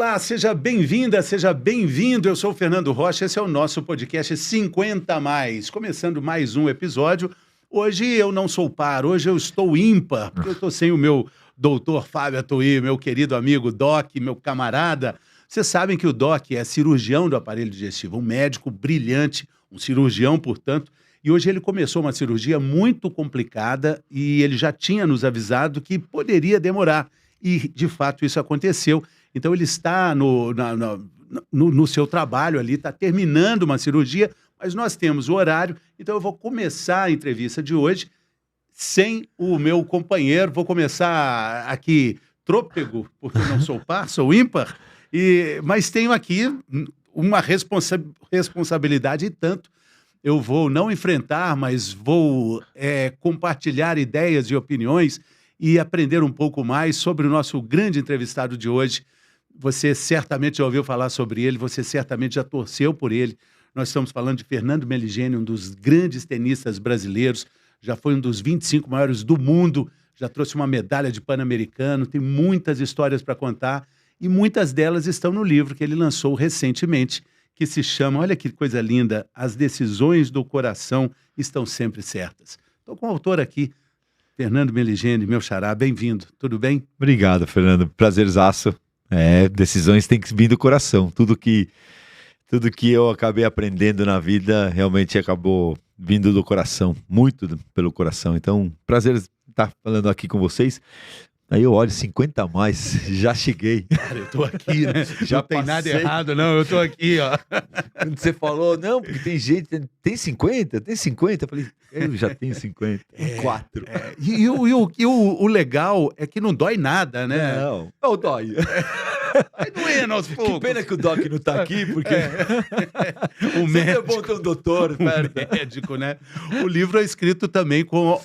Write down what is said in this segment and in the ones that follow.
Olá, seja bem-vinda, seja bem-vindo. Eu sou o Fernando Rocha, esse é o nosso podcast 50 Mais. Começando mais um episódio. Hoje eu não sou par, hoje eu estou ímpar, porque eu estou sem o meu doutor Fábio Atuí, meu querido amigo Doc, meu camarada. Vocês sabem que o Doc é cirurgião do aparelho digestivo, um médico brilhante, um cirurgião, portanto, e hoje ele começou uma cirurgia muito complicada e ele já tinha nos avisado que poderia demorar. E, de fato, isso aconteceu. Então, ele está no seu trabalho ali, está terminando uma cirurgia, mas nós temos o horário. Então, eu vou começar a entrevista de hoje sem o meu companheiro. Vou começar aqui trôpego, porque eu não sou par, sou ímpar. Mas tenho aqui uma responsabilidade e tanto. Eu vou não enfrentar, mas vou compartilhar ideias e opiniões e aprender um pouco mais sobre o nosso grande entrevistado de hoje. Você certamente já ouviu falar sobre ele, você certamente já torceu por ele. Nós estamos falando de Fernando Meligeni, um dos grandes tenistas brasileiros, já foi um dos 25 maiores do mundo, já trouxe uma medalha de Pan-Americano, tem muitas histórias para contar e muitas delas estão no livro que ele lançou recentemente, que se chama, olha que coisa linda, As Decisões do Coração Estão Sempre Certas. Estou com o autor aqui, Fernando Meligeni, meu xará, bem-vindo, tudo bem? Obrigado, Fernando, prazerzaço. Decisões têm que vir do coração, tudo que eu acabei aprendendo na vida realmente acabou vindo do coração, pelo coração, então prazer estar falando aqui com vocês. Aí eu olho, 50 a mais, já cheguei. Cara, eu tô aqui, né? Já não tem nada errado, não, eu tô aqui, ó. Quando você falou, não, porque tem gente, tem 50? Tem 50? Eu falei, eu já tenho 50, 4. E o legal é que não dói nada, né? Não dói. Vai doendo aos poucos. Que pena que o Doc não tá aqui, porque o médico, é bom ter um doutor, médico, né? O livro é escrito também com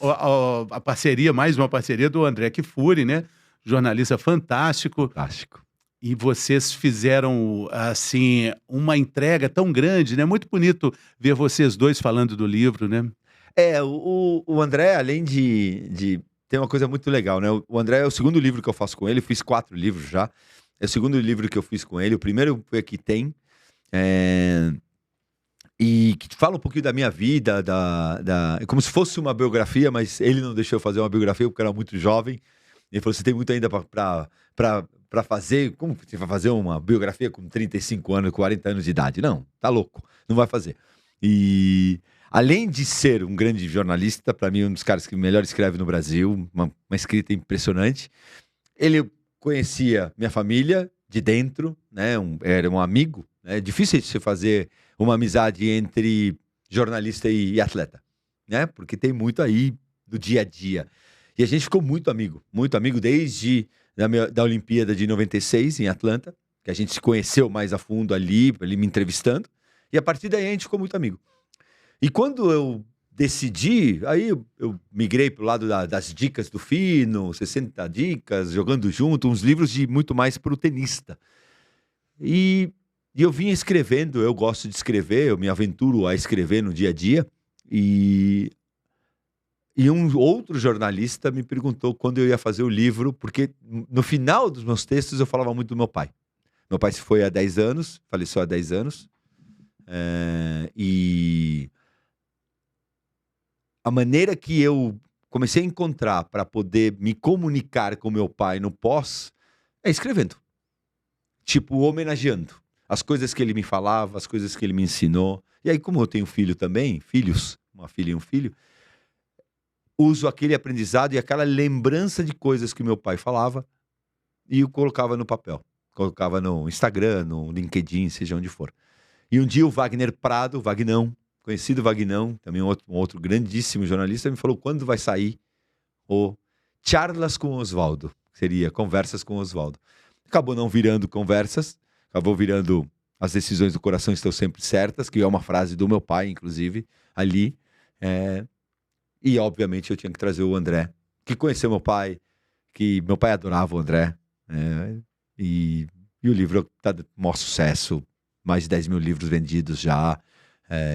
a parceria, mais uma parceria do André Kfouri, né? Jornalista fantástico. Fantástico. E vocês fizeram, assim, uma entrega tão grande, né? Muito bonito ver vocês dois falando do livro, né? O André, além de... Tem uma coisa muito legal, né? O André é o segundo livro que eu faço com ele, fiz 4 livros já. É o segundo livro que eu fiz com ele. O primeiro foi Aqui Tem. E que fala um pouquinho da minha vida, é como se fosse uma biografia, mas ele não deixou eu fazer uma biografia porque eu era muito jovem. Ele falou, você tem muito ainda para fazer. Como você vai fazer uma biografia com 35 anos, 40 anos de idade? Não, tá louco, não vai fazer. E além de ser um grande jornalista, para mim um dos caras que melhor escreve no Brasil, uma escrita impressionante, ele conhecia minha família de dentro, né? Era um amigo. É difícil de se fazer uma amizade entre jornalista e atleta, né? Porque tem muito aí do dia a dia. E a gente ficou muito amigo desde da Olimpíada de 96 em Atlanta, que a gente se conheceu mais a fundo ali, ele me entrevistando, e a partir daí a gente ficou muito amigo. E quando eu decidi, aí eu migrei pro lado das dicas do Fino, 60 dicas, jogando junto, uns livros de muito mais pro tenista. E eu vinha escrevendo, eu gosto de escrever, eu me aventuro a escrever no dia a dia, e um outro jornalista me perguntou quando eu ia fazer o livro, porque no final dos meus textos eu falava muito do meu pai. Meu pai se foi há 10 anos, faleceu há 10 anos, e a maneira que eu comecei a encontrar para poder me comunicar com meu pai no pós é escrevendo. Tipo, homenageando as coisas que ele me falava, as coisas que ele me ensinou. E aí, como eu tenho filho também, filhos, uma filha e um filho, uso aquele aprendizado e aquela lembrança de coisas que meu pai falava e eu colocava no papel. Colocava no Instagram, no LinkedIn, seja onde for. E um dia o Wagner Prado, Vagnão, conhecido Vagnão, também um outro grandíssimo jornalista, me falou quando vai sair o Charlas com Oswaldo, que seria Conversas com Oswaldo. Acabou não virando conversas, acabou virando As Decisões do Coração Estão Sempre Certas, que é uma frase do meu pai, inclusive, ali. E, obviamente, eu tinha que trazer o André, que conheceu meu pai, que meu pai adorava o André. E o livro tá um maior sucesso, mais de 10 mil livros vendidos já,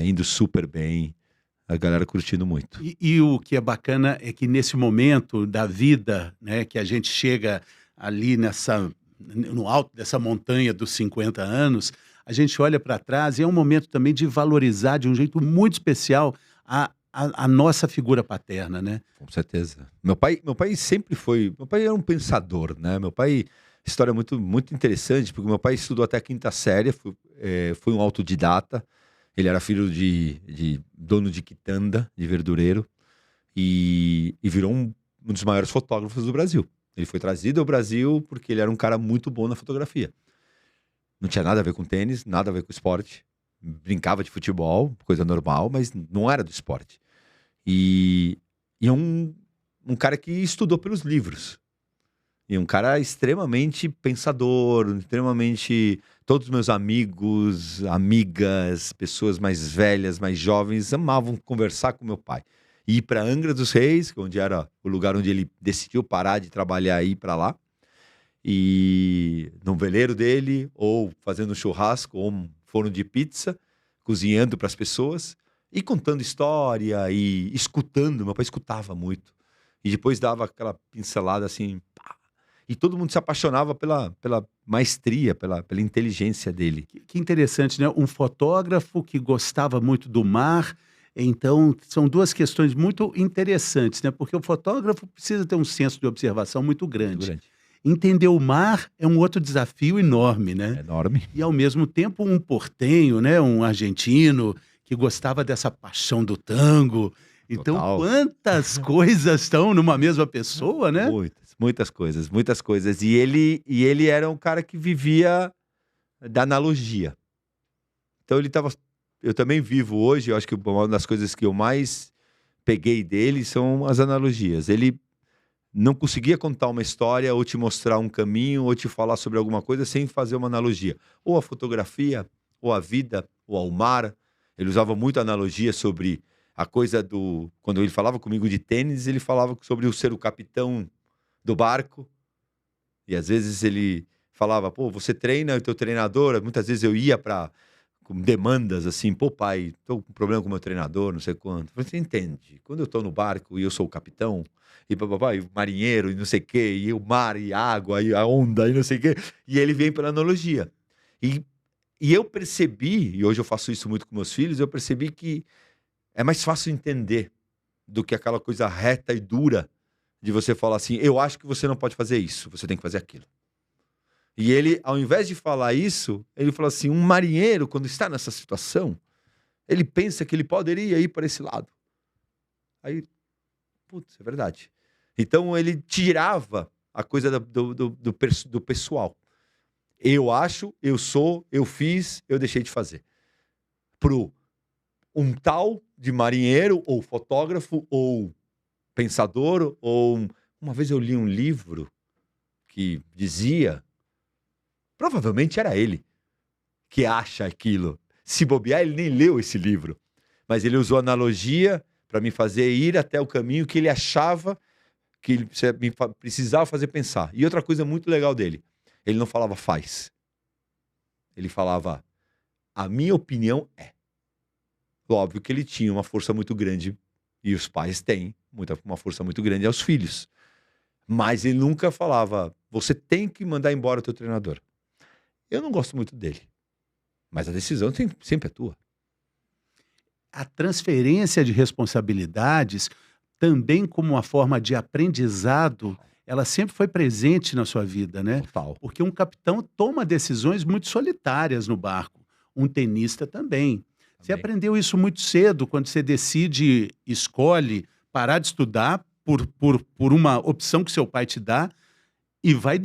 indo super bem, a galera curtindo muito. E o que é bacana é que nesse momento da vida, né, que a gente chega ali no alto dessa montanha dos 50 anos, a gente olha para trás e é um momento também de valorizar de um jeito muito especial a nossa figura paterna, né? Com certeza. Meu pai sempre foi. Meu pai era um pensador, né? Meu pai. História muito, muito interessante, porque meu pai estudou até a quinta série, foi um autodidata. Ele era filho de dono de quitanda, de verdureiro, e virou um dos maiores fotógrafos do Brasil. Ele foi trazido ao Brasil porque ele era um cara muito bom na fotografia. Não tinha nada a ver com tênis, nada a ver com esporte. Brincava de futebol, coisa normal, mas não era do esporte. E é um cara que estudou pelos livros. E um cara extremamente pensador, extremamente... Todos os meus amigos, amigas, pessoas mais velhas, mais jovens, amavam conversar com meu pai. E ir para Angra dos Reis, onde era o lugar onde ele decidiu parar de trabalhar e ir para lá. E no veleiro dele, ou fazendo um churrasco, ou um forno de pizza, cozinhando para as pessoas, e contando história, e escutando. Meu pai escutava muito. E depois dava aquela pincelada assim... Pá, e todo mundo se apaixonava pela maestria, pela inteligência dele. Que interessante, né? Um fotógrafo que gostava muito do mar. Então, são duas questões muito interessantes, né? Porque o fotógrafo precisa ter um senso de observação muito Muito grande. grande. Entender o mar é um outro desafio enorme, né? Enorme. E, ao mesmo tempo, um portenho, né? Um argentino que gostava dessa paixão do tango. Então, Total. quantas coisas estão numa mesma pessoa, né? Muitas coisas, muitas coisas. E ele era um cara que vivia da analogia. Então eu também vivo hoje, eu acho que uma das coisas que eu mais peguei dele são as analogias. Ele não conseguia contar uma história, ou te mostrar um caminho, ou te falar sobre alguma coisa sem fazer uma analogia. Ou a fotografia, ou a vida, ou ao mar. Ele usava muito analogia sobre a coisa do... Quando ele falava comigo de tênis, ele falava sobre o ser o capitão do barco. E às vezes ele falava, pô, você treina, o teu treinador... Muitas vezes eu ia com demandas assim, pô, pai, tô com problema com o meu treinador, não sei quanto. Você entende? Quando eu tô no barco e eu sou o capitão, e papai, o marinheiro, e não sei o quê, e o mar, e a água, e a onda, e não sei o quê. E ele vem pela analogia. E eu percebi, e hoje eu faço isso muito com meus filhos, eu percebi que é mais fácil entender do que aquela coisa reta e dura de você falar assim, eu acho que você não pode fazer isso, você tem que fazer aquilo. E ele, ao invés de falar isso, ele falou assim, um marinheiro, quando está nessa situação, ele pensa que ele poderia ir para esse lado. Aí, putz, é verdade. Então ele tirava a coisa do pessoal. Eu acho, eu sou, eu fiz, eu deixei de fazer. Pro um tal de marinheiro, ou fotógrafo, ou pensador, ou... Uma vez eu li um livro que dizia... Provavelmente era ele que acha aquilo. Se bobear, ele nem leu esse livro. Mas ele usou analogia para me fazer ir até o caminho que ele achava que ele precisava fazer pensar. E outra coisa muito legal dele, ele não falava faz. Ele falava, a minha opinião é. Óbvio que ele tinha uma força muito grande, e os pais têm uma força muito grande aos filhos. Mas ele nunca falava, você tem que mandar embora o teu treinador. Eu não gosto muito dele, mas a decisão sempre é tua. A transferência de responsabilidades, também como uma forma de aprendizado, ela sempre foi presente na sua vida, né? Total. Porque um capitão toma decisões muito solitárias no barco, um tenista também. Você aprendeu isso muito cedo, quando você escolhe parar de estudar por uma opção que seu pai te dá e vai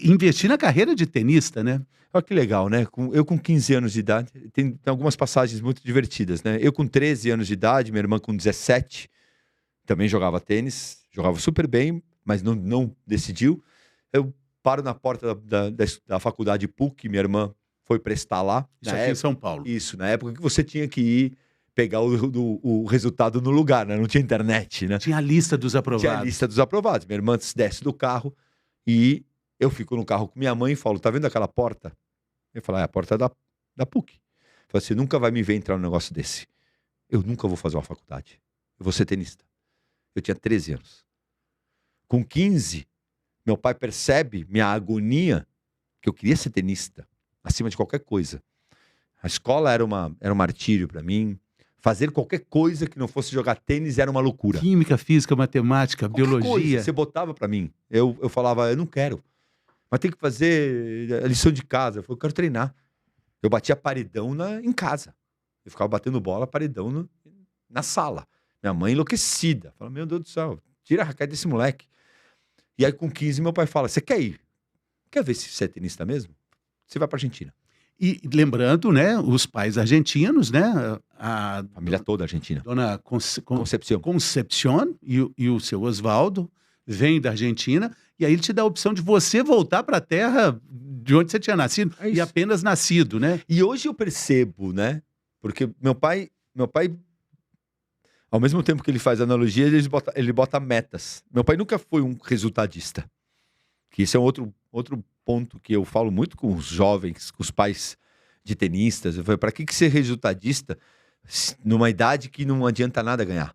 investir na carreira de tenista, né? Olha que legal, né? Eu com 15 anos de idade, tem algumas passagens muito divertidas, né? Eu com 13 anos de idade, minha irmã com 17, também jogava tênis, jogava super bem, mas não decidiu. Eu paro na porta da faculdade PUC, minha irmã foi prestar lá. Isso aqui em São Paulo. Isso, na época que você tinha que ir pegar o resultado no lugar, né? Não tinha internet, né? Tinha a lista dos aprovados. Tinha a lista dos aprovados. Minha irmã desce do carro e eu fico no carro com minha mãe e falo, tá vendo aquela porta? Eu falo, é a porta da PUC. Eu falo, você nunca vai me ver entrar num negócio desse. Eu nunca vou fazer uma faculdade. Eu vou ser tenista. Eu tinha 13 anos. Com 15, meu pai percebe minha agonia que eu queria ser tenista, acima de qualquer coisa. A escola era um martírio para mim. Fazer qualquer coisa que não fosse jogar tênis era uma loucura. Química, física, matemática, Qualquer biologia. coisa, você botava para mim. Eu falava, eu não quero. Mas tem que fazer a lição de casa. Eu falei, eu quero treinar. Eu batia paredão em casa. Eu ficava batendo bola, paredão na sala. Minha mãe enlouquecida. Fala, meu Deus do céu, tira a raquete desse moleque. E aí com 15 meu pai fala, você quer ir? Quer ver se você é tenista mesmo? Você vai pra Argentina. E lembrando, né, os pais argentinos, né, a Família toda argentina. dona Concepción. Concepción e o seu Osvaldo vêm da Argentina, e aí ele te dá a opção de você voltar para a terra de onde você tinha nascido, É e isso. apenas nascido, né? E hoje eu percebo, né? Porque meu pai, ao mesmo tempo que ele faz analogia, ele bota metas. Meu pai nunca foi um resultadista. Que esse é um outro ponto que eu falo muito com os jovens, com os pais de tenistas. Eu falei, para que ser resultadista numa idade que não adianta nada ganhar?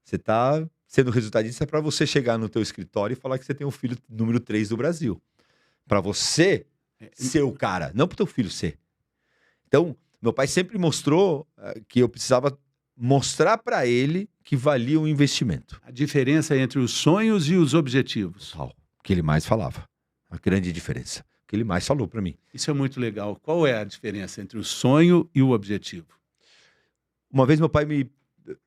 Você está sendo resultadista para você chegar no teu escritório e falar que você tem o filho número 3 do Brasil. Para você ser o cara, não para o teu filho ser. Então, meu pai sempre mostrou que eu precisava mostrar para ele que valia o investimento. A diferença entre os sonhos e os objetivos. O que ele mais falava. A grande diferença. O que ele mais falou para mim. Isso é muito legal. Qual é a diferença entre o sonho e o objetivo? Uma vez meu pai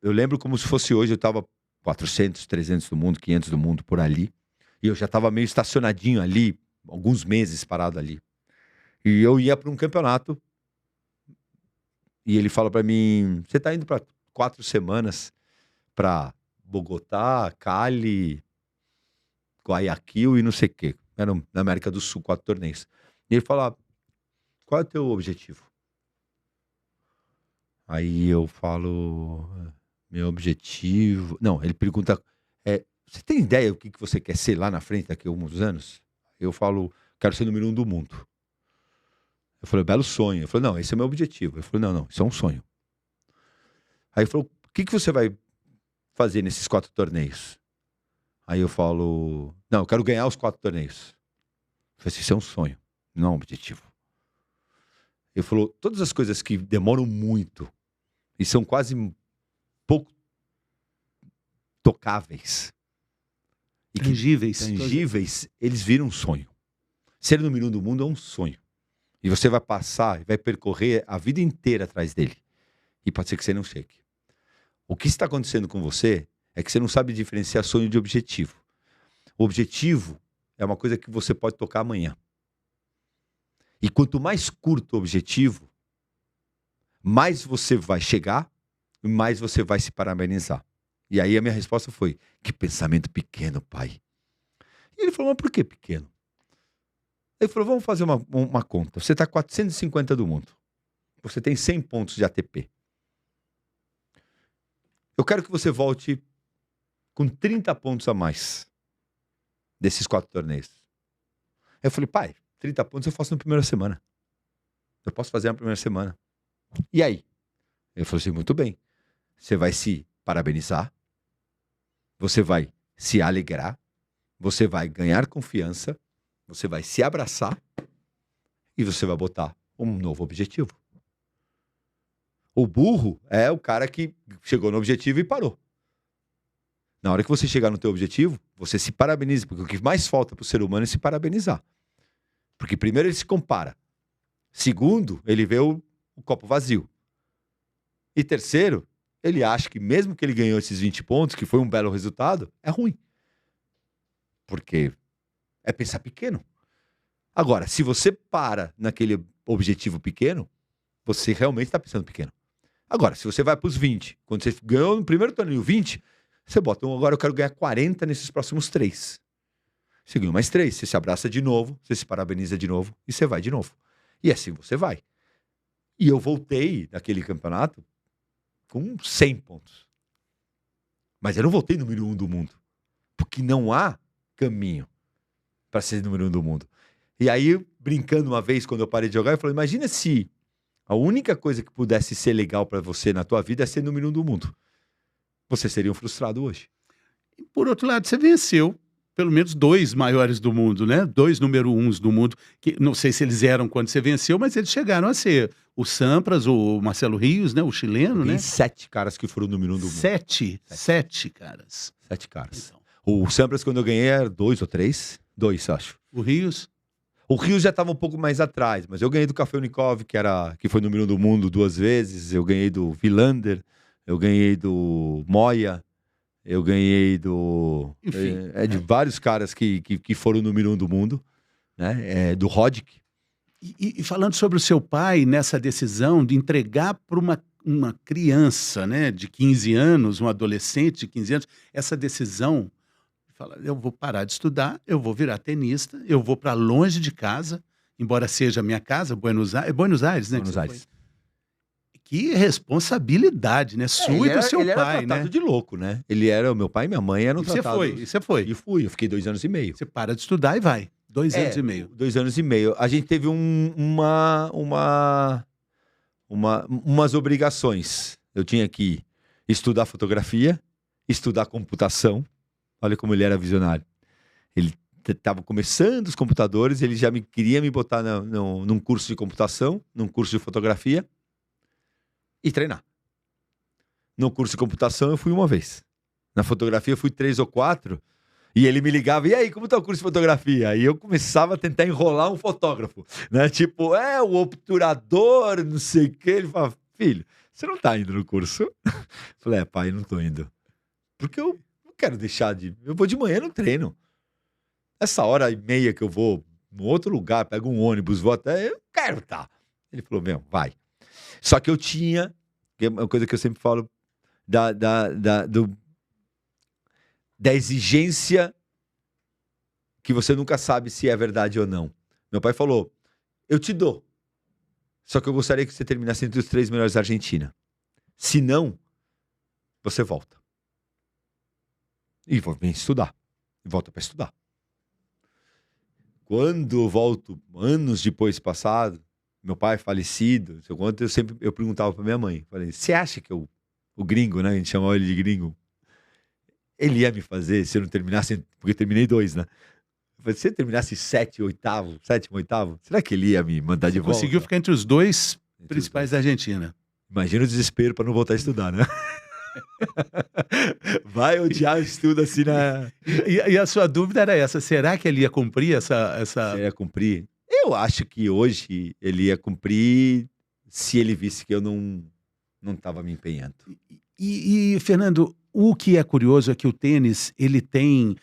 eu lembro como se fosse hoje, eu estava 400, 300 do mundo, 500 do mundo, por ali. E eu já estava meio estacionadinho ali, alguns meses parado ali. E eu ia para um campeonato. E ele fala para mim, você está indo para 4 semanas para Bogotá, Cali, Guayaquil e não sei o quê. Era na América do Sul, 4 torneios. E ele fala, qual é o teu objetivo? Aí eu falo, meu objetivo... Não, ele pergunta, você tem ideia do que você quer ser lá na frente daqui a alguns anos? Eu falo, quero ser número 1 do mundo. Eu falei, belo sonho. Eu falei, não, esse é meu objetivo. Eu falei, não, isso é um sonho. Aí ele falou, o que você vai fazer nesses 4 torneios? Aí eu falo, não, eu quero ganhar os 4 torneios. Eu falei, isso é um sonho, não é um objetivo. Ele falou, todas as coisas que demoram muito e são quase pouco tocáveis. E tangíveis, eles viram um sonho. Ser número 1 do mundo é um sonho. E você vai passar e vai percorrer a vida inteira atrás dele. E pode ser que você não chegue. O que está acontecendo com você é que você não sabe diferenciar sonho de objetivo. O objetivo é uma coisa que você pode tocar amanhã. E quanto mais curto o objetivo, mais você vai chegar e mais você vai se parabenizar. E aí a minha resposta foi, que pensamento pequeno, pai. E ele falou, mas por que pequeno? Ele falou, vamos fazer uma conta. Você está 450 do mundo. Você tem 100 pontos de ATP. Eu quero que você volte com 30 pontos a mais desses 4 torneios. Eu falei, pai, 30 pontos eu faço na primeira semana. Eu posso fazer na primeira semana. E aí? Ele falou assim, muito bem. Você vai se parabenizar. Você vai se alegrar. Você vai ganhar confiança. Você vai se abraçar e você vai botar um novo objetivo. O burro é o cara que chegou no objetivo e parou. Na hora que você chegar no teu objetivo, você se parabeniza, porque o que mais falta para o ser humano é se parabenizar. Porque primeiro ele se compara. Segundo, ele vê o copo vazio. E terceiro, ele acha que mesmo que ele ganhou esses 20 pontos, que foi um belo resultado, é ruim. Porque é pensar pequeno. Agora, se você para naquele objetivo pequeno, você realmente está pensando pequeno. Agora, se você vai para os 20, quando você ganhou no primeiro torneio 20, você bota, agora eu quero ganhar 40 nesses próximos 3. Você ganhou mais 3, você se abraça de novo, você se parabeniza de novo e você vai de novo. E assim você vai. E eu voltei naquele campeonato com 100 pontos. Mas eu não voltei número 1 do mundo. Porque não há caminho para ser número 1 do mundo. E aí, brincando uma vez, quando eu parei de jogar, eu falei, imagina se a única coisa que pudesse ser legal para você na tua vida é ser número 1 do mundo. Você seria um frustrado hoje. Por outro lado, você venceu pelo menos 2 maiores do mundo, né? 2 número 1s do mundo, que não sei se eles eram quando você venceu, mas eles chegaram a ser o Sampras, o Marcelo Rios, né? O chileno, Tem né? 7 caras que foram número 1 do mundo. 7 caras. 7 caras. Então, O Sampras, quando eu ganhei, era 2 ou 3. 2, acho. o Rios, O Rios já estava um pouco mais atrás, mas eu ganhei do Kafelnikov, que foi número 1 do mundo 2 vezes. Eu ganhei do Wilander, eu ganhei do Moya, eu ganhei do... Enfim, de vários caras que foram número 1 do mundo, né? Do Roddick. E falando sobre o seu pai nessa decisão de entregar para uma criança, né, de 15 anos, um adolescente de 15 anos, essa decisão, fala, eu vou parar de estudar, eu vou virar tenista, eu vou para longe de casa, embora seja a minha casa, Buenos Aires, né? Buenos Aires. Que responsabilidade, né? Sua e do seu ele era pai, tratado né? de louco, né? Ele era, o meu pai e minha mãe eram E você tratados... foi, e você foi. E fui, eu fiquei 2 anos e meio. Você para de estudar e vai. 2 anos e meio. 2 anos e meio. A gente teve umas obrigações. Eu tinha que estudar fotografia, estudar computação. Olha como ele era visionário. Ele estava começando os computadores, ele já queria me botar num curso de computação, num curso de fotografia e treinar. No curso de computação eu fui uma vez. Na fotografia eu fui 3 ou 4. E ele me ligava, e aí, como tá o curso de fotografia? Aí eu começava a tentar enrolar um fotógrafo, né? Tipo, o obturador, não sei o quê. Ele falava, filho, você não tá indo no curso? Eu falei, pai, não tô indo. Porque eu não quero deixar de... Eu vou de manhã no treino. Essa hora e meia que eu vou num outro lugar, pego um ônibus, vou até... Eu quero estar. Ele falou, vai. Só que eu tinha, que é uma coisa que eu sempre falo, da exigência que você nunca sabe se é verdade ou não. Meu pai falou, eu te dou, só que eu gostaria que você terminasse entre os 3 melhores da Argentina. Se não, você volta. E vem estudar. E volta para estudar. Quando eu volto, anos depois passado, meu pai falecido, eu perguntava para minha mãe, falei, você acha que o gringo, né, a gente chamava ele de gringo, ele ia me fazer, se eu não terminasse, porque eu terminei 2, né? Se eu terminasse 7º, 8º, será que ele ia me mandar de volta? Conseguiu ficar entre os 2 principais da Argentina. Imagina o desespero para não voltar a estudar, né? Vai odiar o estudo assim, né? E a sua dúvida era essa, será que ele ia cumprir essa... Se ele ia cumprir? Eu acho que hoje ele ia cumprir se ele visse que eu não estava me empenhando. E, Fernando, o que é curioso é que o tênis, ele tem,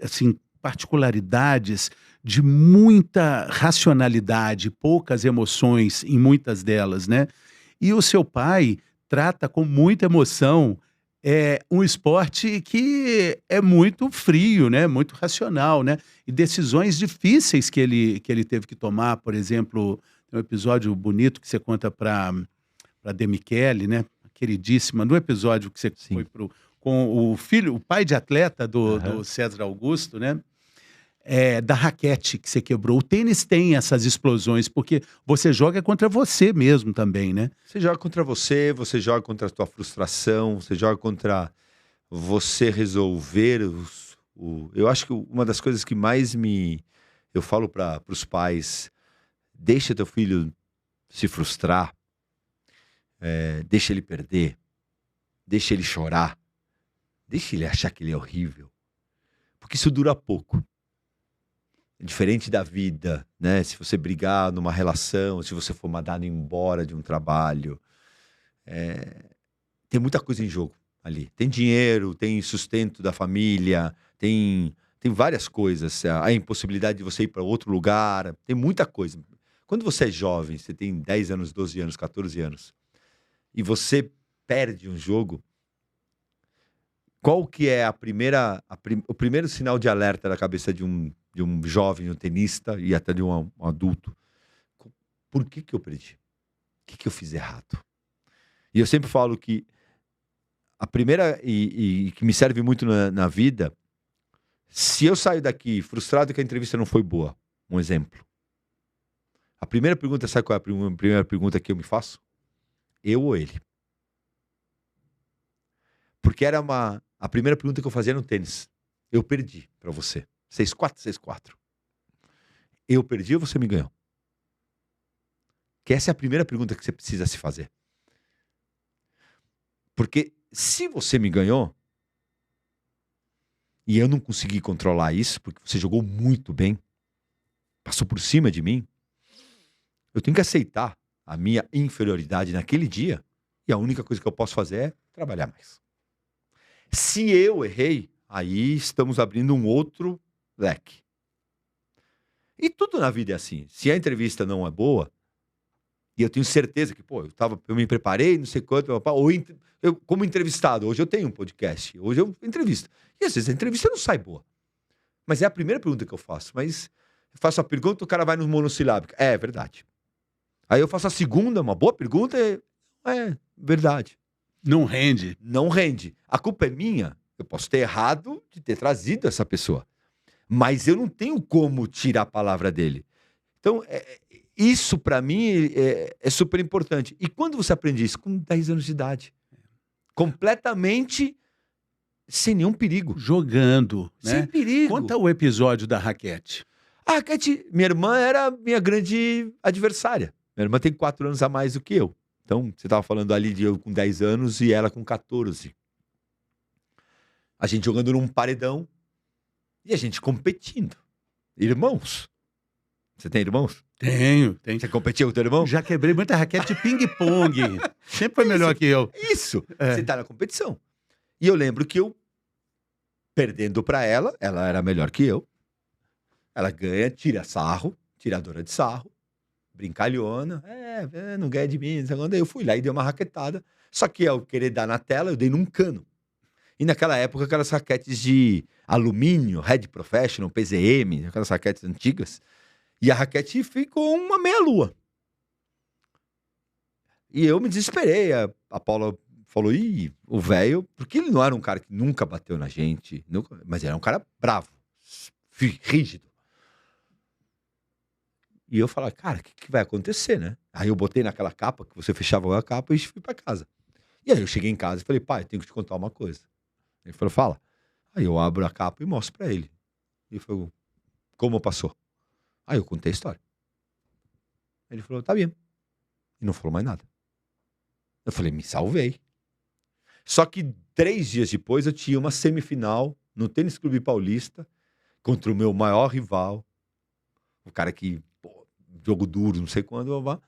assim, particularidades de muita racionalidade, poucas emoções em muitas delas, né? E o seu pai trata com muita emoção um esporte que é muito frio, né? Muito racional, né? E decisões difíceis que ele teve que tomar, por exemplo, tem um episódio bonito que você conta para De Michele, né? Queridíssima, no episódio que você Sim. foi com o pai de atleta do César Augusto, né? Da raquete que você quebrou. O tênis tem essas explosões, porque você joga contra você mesmo também, né? Você joga contra você joga contra a tua frustração, você joga contra você resolver eu acho que uma das coisas que mais eu falo para os pais, deixa teu filho se frustrar, deixa ele perder, deixa ele chorar, deixa ele achar que ele é horrível, porque isso dura pouco. Diferente da vida, né? Se você brigar numa relação, se você for mandado embora de um trabalho, tem muita coisa em jogo ali. Tem dinheiro, tem sustento da família, tem várias coisas. A impossibilidade de você ir para outro lugar, tem muita coisa. Quando você é jovem, você tem 10 anos, 12 anos, 14 anos, e você perde um jogo, qual que é o primeiro sinal de alerta na cabeça de um jovem, um tenista e até de um adulto? Por que eu perdi? O que eu fiz errado? E eu sempre falo que a primeira, e que me serve muito na vida, se eu saio daqui frustrado que a entrevista não foi boa, um exemplo. A primeira pergunta, sabe qual é a primeira pergunta que eu me faço? Eu ou ele? Porque era a primeira pergunta que eu fazia no tênis. Eu perdi pra você. 6-4, 6-4. Eu perdi ou você me ganhou? Que essa é a primeira pergunta que você precisa se fazer. Porque se você me ganhou, e eu não consegui controlar isso, porque você jogou muito bem, passou por cima de mim, eu tenho que aceitar a minha inferioridade naquele dia, e a única coisa que eu posso fazer é trabalhar mais. Se eu errei, aí estamos abrindo um outro leque. E tudo na vida é assim. Se a entrevista não é boa, e eu tenho certeza que, eu me preparei, não sei quanto, ou eu, como entrevistado, hoje eu tenho um podcast, hoje eu entrevisto. E às vezes a entrevista não sai boa. Mas é a primeira pergunta que eu faço. Mas eu faço a pergunta, o cara vai no monossilábico. É verdade. Aí eu faço a segunda, uma boa pergunta, é verdade. Não rende. Não rende. A culpa é minha. Eu posso ter errado de ter trazido essa pessoa. Mas eu não tenho como tirar a palavra dele. Então, isso para mim é super importante. E quando você aprende isso? Com 10 anos de idade. Completamente sem nenhum perigo. Jogando, né? Sem perigo. Conta o episódio da raquete. A raquete, minha irmã era minha grande adversária. Minha irmã tem 4 anos a mais do que eu. Então, você estava falando ali de eu com 10 anos e ela com 14. A gente jogando num paredão e a gente competindo. Irmãos. Você tem irmãos? Tenho. Você competiu com o teu irmão? Já quebrei muita raquete de ping-pong. Sempre foi melhor que eu. Isso. Você tá na competição. E eu lembro que eu, perdendo pra ela era melhor que eu. Ela ganha, tira sarro, tiradora de sarro, brincalhona. Não ganha de mim. Eu fui lá e dei uma raquetada. Só que ao querer dar na tela, eu dei num cano. E naquela época, aquelas raquetes de alumínio, Red Professional, PZM, aquelas raquetes antigas. E a raquete ficou uma meia-lua. E eu me desesperei. A Paula falou, o velho... Porque ele não era um cara que nunca bateu na gente, mas era um cara bravo, rígido. E eu falei, cara, o que vai acontecer, né? Aí eu botei naquela capa, que você fechava a capa e fui pra casa. E aí eu cheguei em casa e falei, pai, eu tenho que te contar uma coisa. Ele falou, fala. Aí eu abro a capa e mostro pra ele. Ele falou, como passou? Aí eu contei a história. Ele falou, tá bem. E não falou mais nada. Eu falei, me salvei. Só que 3 dias depois eu tinha uma semifinal no Tênis Clube Paulista contra o meu maior rival. O cara que, jogo duro, não sei quando,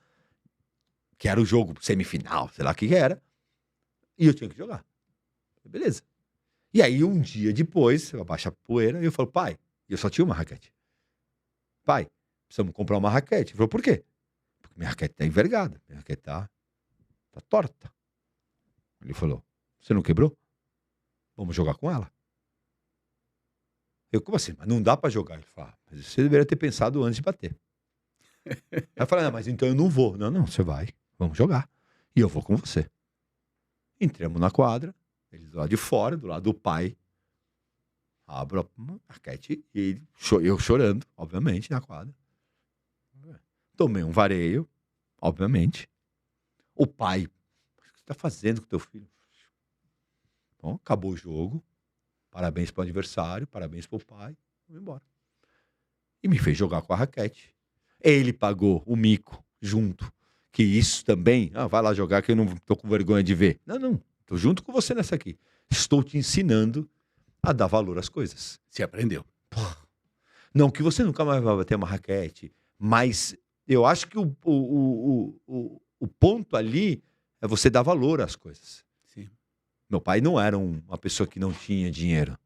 que era o jogo semifinal, sei lá o que era. E eu tinha que jogar. Beleza. E aí um dia depois, eu abaixo a poeira e eu falo, pai, eu só tinha uma raquete. Pai, precisamos comprar uma raquete. Ele falou, por quê? Porque minha raquete tá envergada, minha raquete tá torta. Ele falou, você não quebrou? Vamos jogar com ela. Eu, como assim? Mas não dá pra jogar. Ele falou, mas você deveria ter pensado antes de bater. Aí eu falei, não, mas então eu não vou. Não, você vai, vamos jogar. E eu vou com você. Entramos na quadra, eles do lado de fora, do lado do pai. Abro a raquete e eu chorando, obviamente, na quadra. Tomei um vareio, obviamente. O pai, o que você está fazendo com teu filho? Bom, acabou o jogo. Parabéns para o adversário, parabéns para o pai. Vou embora. E me fez jogar com a raquete. Ele pagou o mico junto. Que isso também, vai lá jogar que eu não estou com vergonha de ver. Não, estou junto com você nessa aqui. Estou te ensinando a dar valor às coisas. Você aprendeu. Não, que você nunca mais vai bater uma raquete, mas eu acho que o ponto ali é você dar valor às coisas. Sim. Meu pai não era uma pessoa que não tinha dinheiro.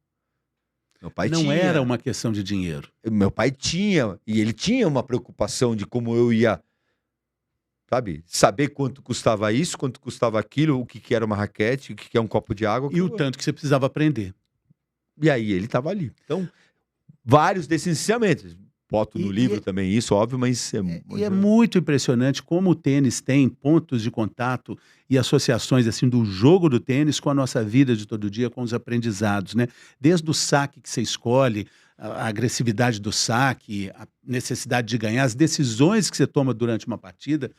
Meu pai não era uma questão de dinheiro. Meu pai tinha, e ele tinha uma preocupação de como eu ia, saber quanto custava isso, quanto custava aquilo, o que era uma raquete, o que é um copo de água. E o tanto que você precisava aprender. E aí ele estava ali. Então, vários desses ensinamentos. Boto no livro também isso, óbvio, mas... é muito impressionante como o tênis tem pontos de contato e associações assim do jogo do tênis com a nossa vida de todo dia, com os aprendizados, né? Desde o saque que você escolhe, a agressividade do saque, a necessidade de ganhar, as decisões que você toma durante uma partida.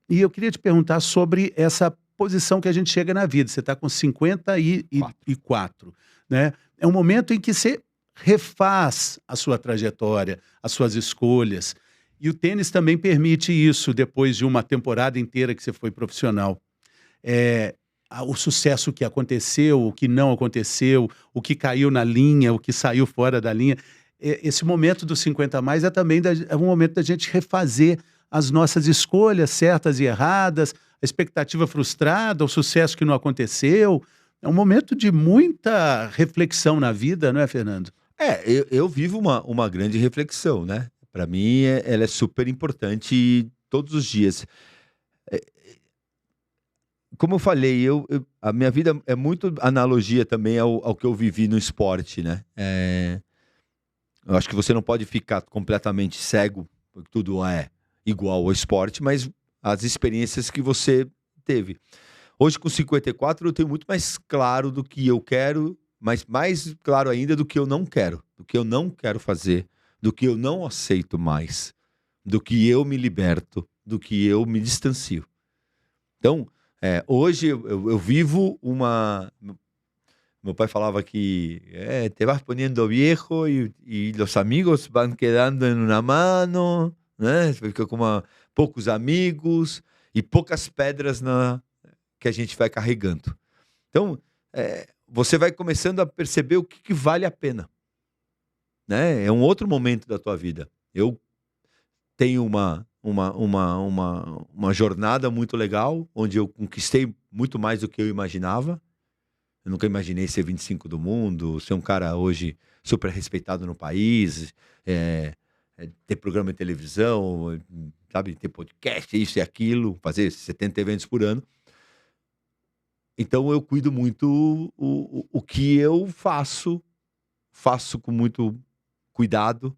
E eu queria te perguntar sobre essa posição que a gente chega na vida. Você está com 54, né? É um momento em que você refaz a sua trajetória, as suas escolhas. E o tênis também permite isso depois de uma temporada inteira que você foi profissional. O sucesso que aconteceu, o que não aconteceu, o que caiu na linha, o que saiu fora da linha. Esse momento dos 50 a mais é também é um momento da gente refazer as nossas escolhas certas e erradas, a expectativa frustrada, o sucesso que não aconteceu. É um momento de muita reflexão na vida, não é, Fernando? Eu vivo uma grande reflexão, né? Para mim, ela é super importante todos os dias. É, Como eu falei, a minha vida é muito analogia também ao que eu vivi no esporte, né? Eu acho que você não pode ficar completamente cego, porque tudo é igual ao esporte, mas as experiências que você teve. Hoje, com 54, eu tenho muito mais claro do que eu quero, mas mais claro ainda do que eu não quero. Do que eu não quero fazer, do que eu não aceito mais, do que eu me liberto, do que eu me distancio. Então, hoje eu vivo uma... Meu pai falava que te vas poniendo viejo e los amigos van quedando en una mano, né? Você fica com poucos amigos e poucas pedras que a gente vai carregando. Então, você vai começando a perceber o que vale a pena, né? É um outro momento da tua vida. Eu tenho uma jornada muito legal, onde eu conquistei muito mais do que eu imaginava. Eu nunca imaginei ser 25 do mundo, ser um cara hoje super respeitado no país, ter programa de televisão, sabe, ter podcast, isso e aquilo, fazer 70 eventos por ano. Então eu cuido muito o que eu faço com muito cuidado,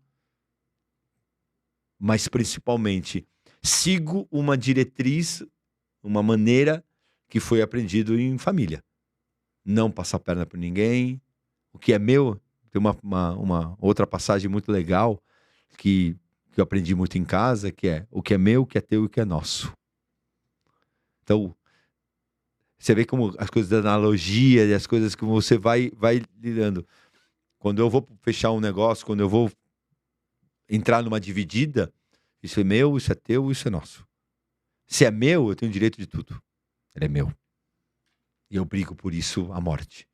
mas principalmente sigo uma diretriz, uma maneira que foi aprendido em família. Não passar a perna por ninguém. O que é meu, tem uma outra passagem muito legal que eu aprendi muito em casa, que é o que é meu, o que é teu e o que é nosso. Então, você vê como as coisas da analogia e as coisas que você vai lidando. Quando eu vou fechar um negócio, quando eu vou entrar numa dividida, isso é meu, isso é teu, isso é nosso. Se é meu, eu tenho direito de tudo. Ele é meu. E eu brigo por isso à morte.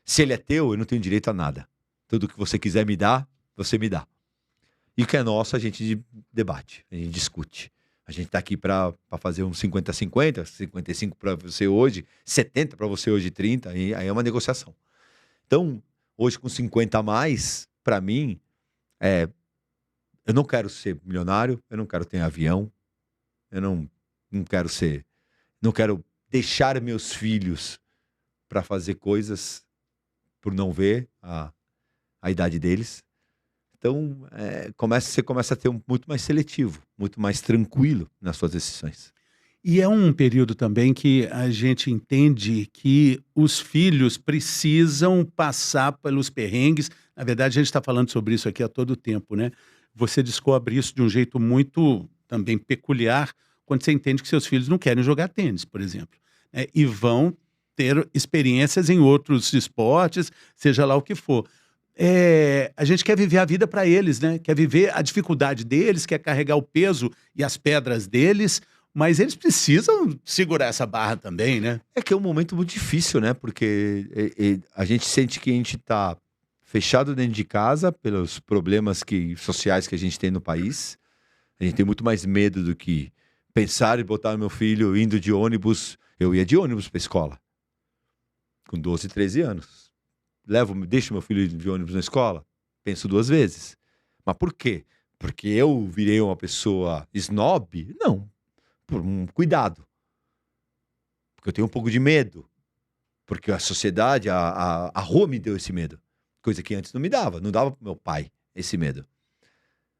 Se ele é teu, eu não tenho direito a nada. Tudo que você quiser me dar, você me dá. E o que é nosso, a gente debate, a gente discute. A gente tá aqui para fazer um 50-50, 55 para você hoje, 70 para você hoje, 30, e aí é uma negociação. Então, hoje com 50 a mais, para mim, eu não quero ser milionário, eu não quero ter avião, eu não quero deixar meus filhos para fazer coisas por não ver a idade deles. Então, você começa a ter muito mais seletivo, muito mais tranquilo nas suas decisões. E é um período também que a gente entende que os filhos precisam passar pelos perrengues. Na verdade, a gente está falando sobre isso aqui a todo tempo, né? Você descobre isso de um jeito muito também peculiar quando você entende que seus filhos não querem jogar tênis, por exemplo, né? E vão ter experiências em outros esportes, seja lá o que for. A gente quer viver a vida para eles, né? Quer viver a dificuldade deles, quer carregar o peso e as pedras deles, mas eles precisam segurar essa barra também, né? É que é um momento muito difícil, né? Porque a gente sente que a gente está fechado dentro de casa pelos problemas sociais que a gente tem no país. A gente tem muito mais medo do que pensar em botar meu filho indo de ônibus. Eu ia de ônibus para a escola, com 12, 13 anos. Deixo meu filho de ônibus na escola? Penso duas vezes. Mas por quê? Porque eu virei uma pessoa snob? Não. Por um cuidado. Porque eu tenho um pouco de medo. Porque a sociedade, a rua me deu esse medo. Coisa que antes não me dava. Não dava pro meu pai esse medo.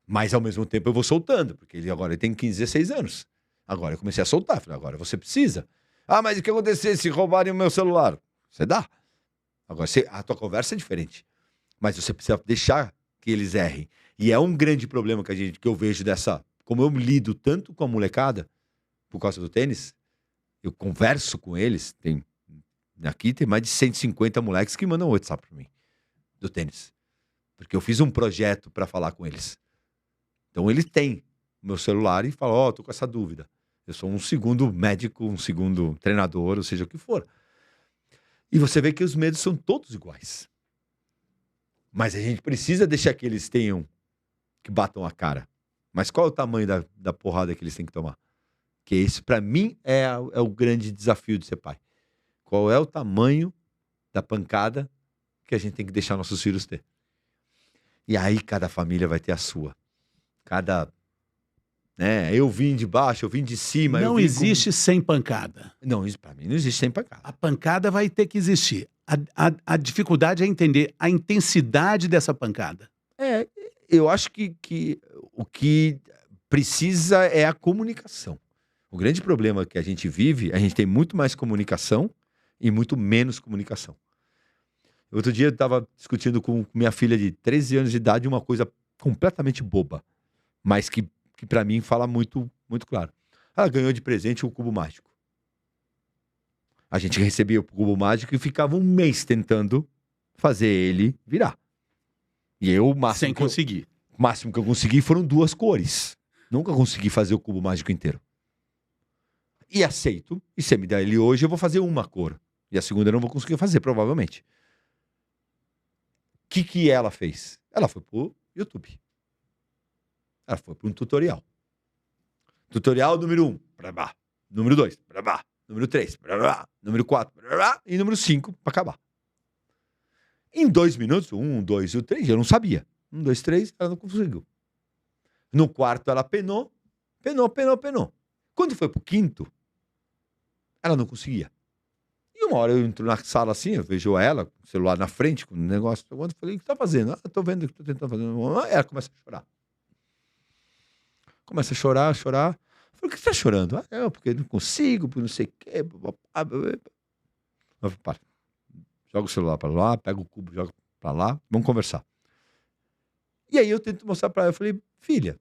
Mas ao mesmo tempo eu vou soltando. Porque ele tem 15, 16 anos. Agora eu comecei a soltar. Falei, agora você precisa. Ah, mas o que acontecer se roubarem o meu celular? Você dá. Agora, a tua conversa é diferente. Mas você precisa deixar que eles errem. E é um grande problema que eu vejo como eu lido tanto com a molecada, por causa do tênis, eu converso com eles, aqui tem mais de 150 moleques que mandam WhatsApp pra mim, do tênis. Porque eu fiz um projeto para falar com eles. Então ele tem o meu celular e fala, tô com essa dúvida. Eu sou um segundo médico, um segundo treinador, ou seja o que for. E você vê que os medos são todos iguais. Mas a gente precisa deixar que eles que batam a cara. Mas qual é o tamanho da porrada que eles têm que tomar? Que esse, para mim, é o grande desafio de ser pai. Qual é o tamanho da pancada que a gente tem que deixar nossos filhos ter? E aí cada família vai ter a sua. Eu vim de baixo, eu vim de cima. Não existe sem pancada. Não, isso para mim não existe sem pancada. A pancada vai ter que existir. A dificuldade é entender a intensidade dessa pancada. Eu acho que o que precisa é a comunicação. O grande problema que a gente vive, a gente tem muito mais comunicação e muito menos comunicação. Outro dia eu estava discutindo com minha filha de 13 anos de idade uma coisa completamente boba, mas que para mim fala muito, muito claro. Ela ganhou de presente o cubo mágico. A gente recebia o cubo mágico e ficava um mês tentando fazer ele virar. E eu, o máximo que eu consegui foram 2 cores. Nunca consegui fazer o cubo mágico inteiro. E aceito. E se me der ele hoje, eu vou fazer uma cor. E a segunda eu não vou conseguir fazer, provavelmente. O que ela fez? Ela foi pro YouTube. Ela foi para um tutorial. Tutorial número 1, brabá. Número 2, brabá. Número 3, brabá. Número 4, brabá. E número 5, para acabar. Em 2 minutos, 1, 2 e 3, eu não sabia. 1, 2, 3, ela não conseguiu. No quarto, ela penou. Quando foi pro quinto, ela não conseguia. E uma hora eu entro na sala assim, eu vejo ela, com o celular na frente, com o negócio. Eu falei, o que tá fazendo? Eu tô vendo o que tô tentando fazer. Ela começa a chorar. Começa a chorar. Eu falei, o que você tá chorando? Porque eu não consigo, porque não sei o quê. Eu falei, joga o celular para lá, pega o cubo, joga para lá, vamos conversar. E aí eu tento mostrar para ela, eu falei, filha,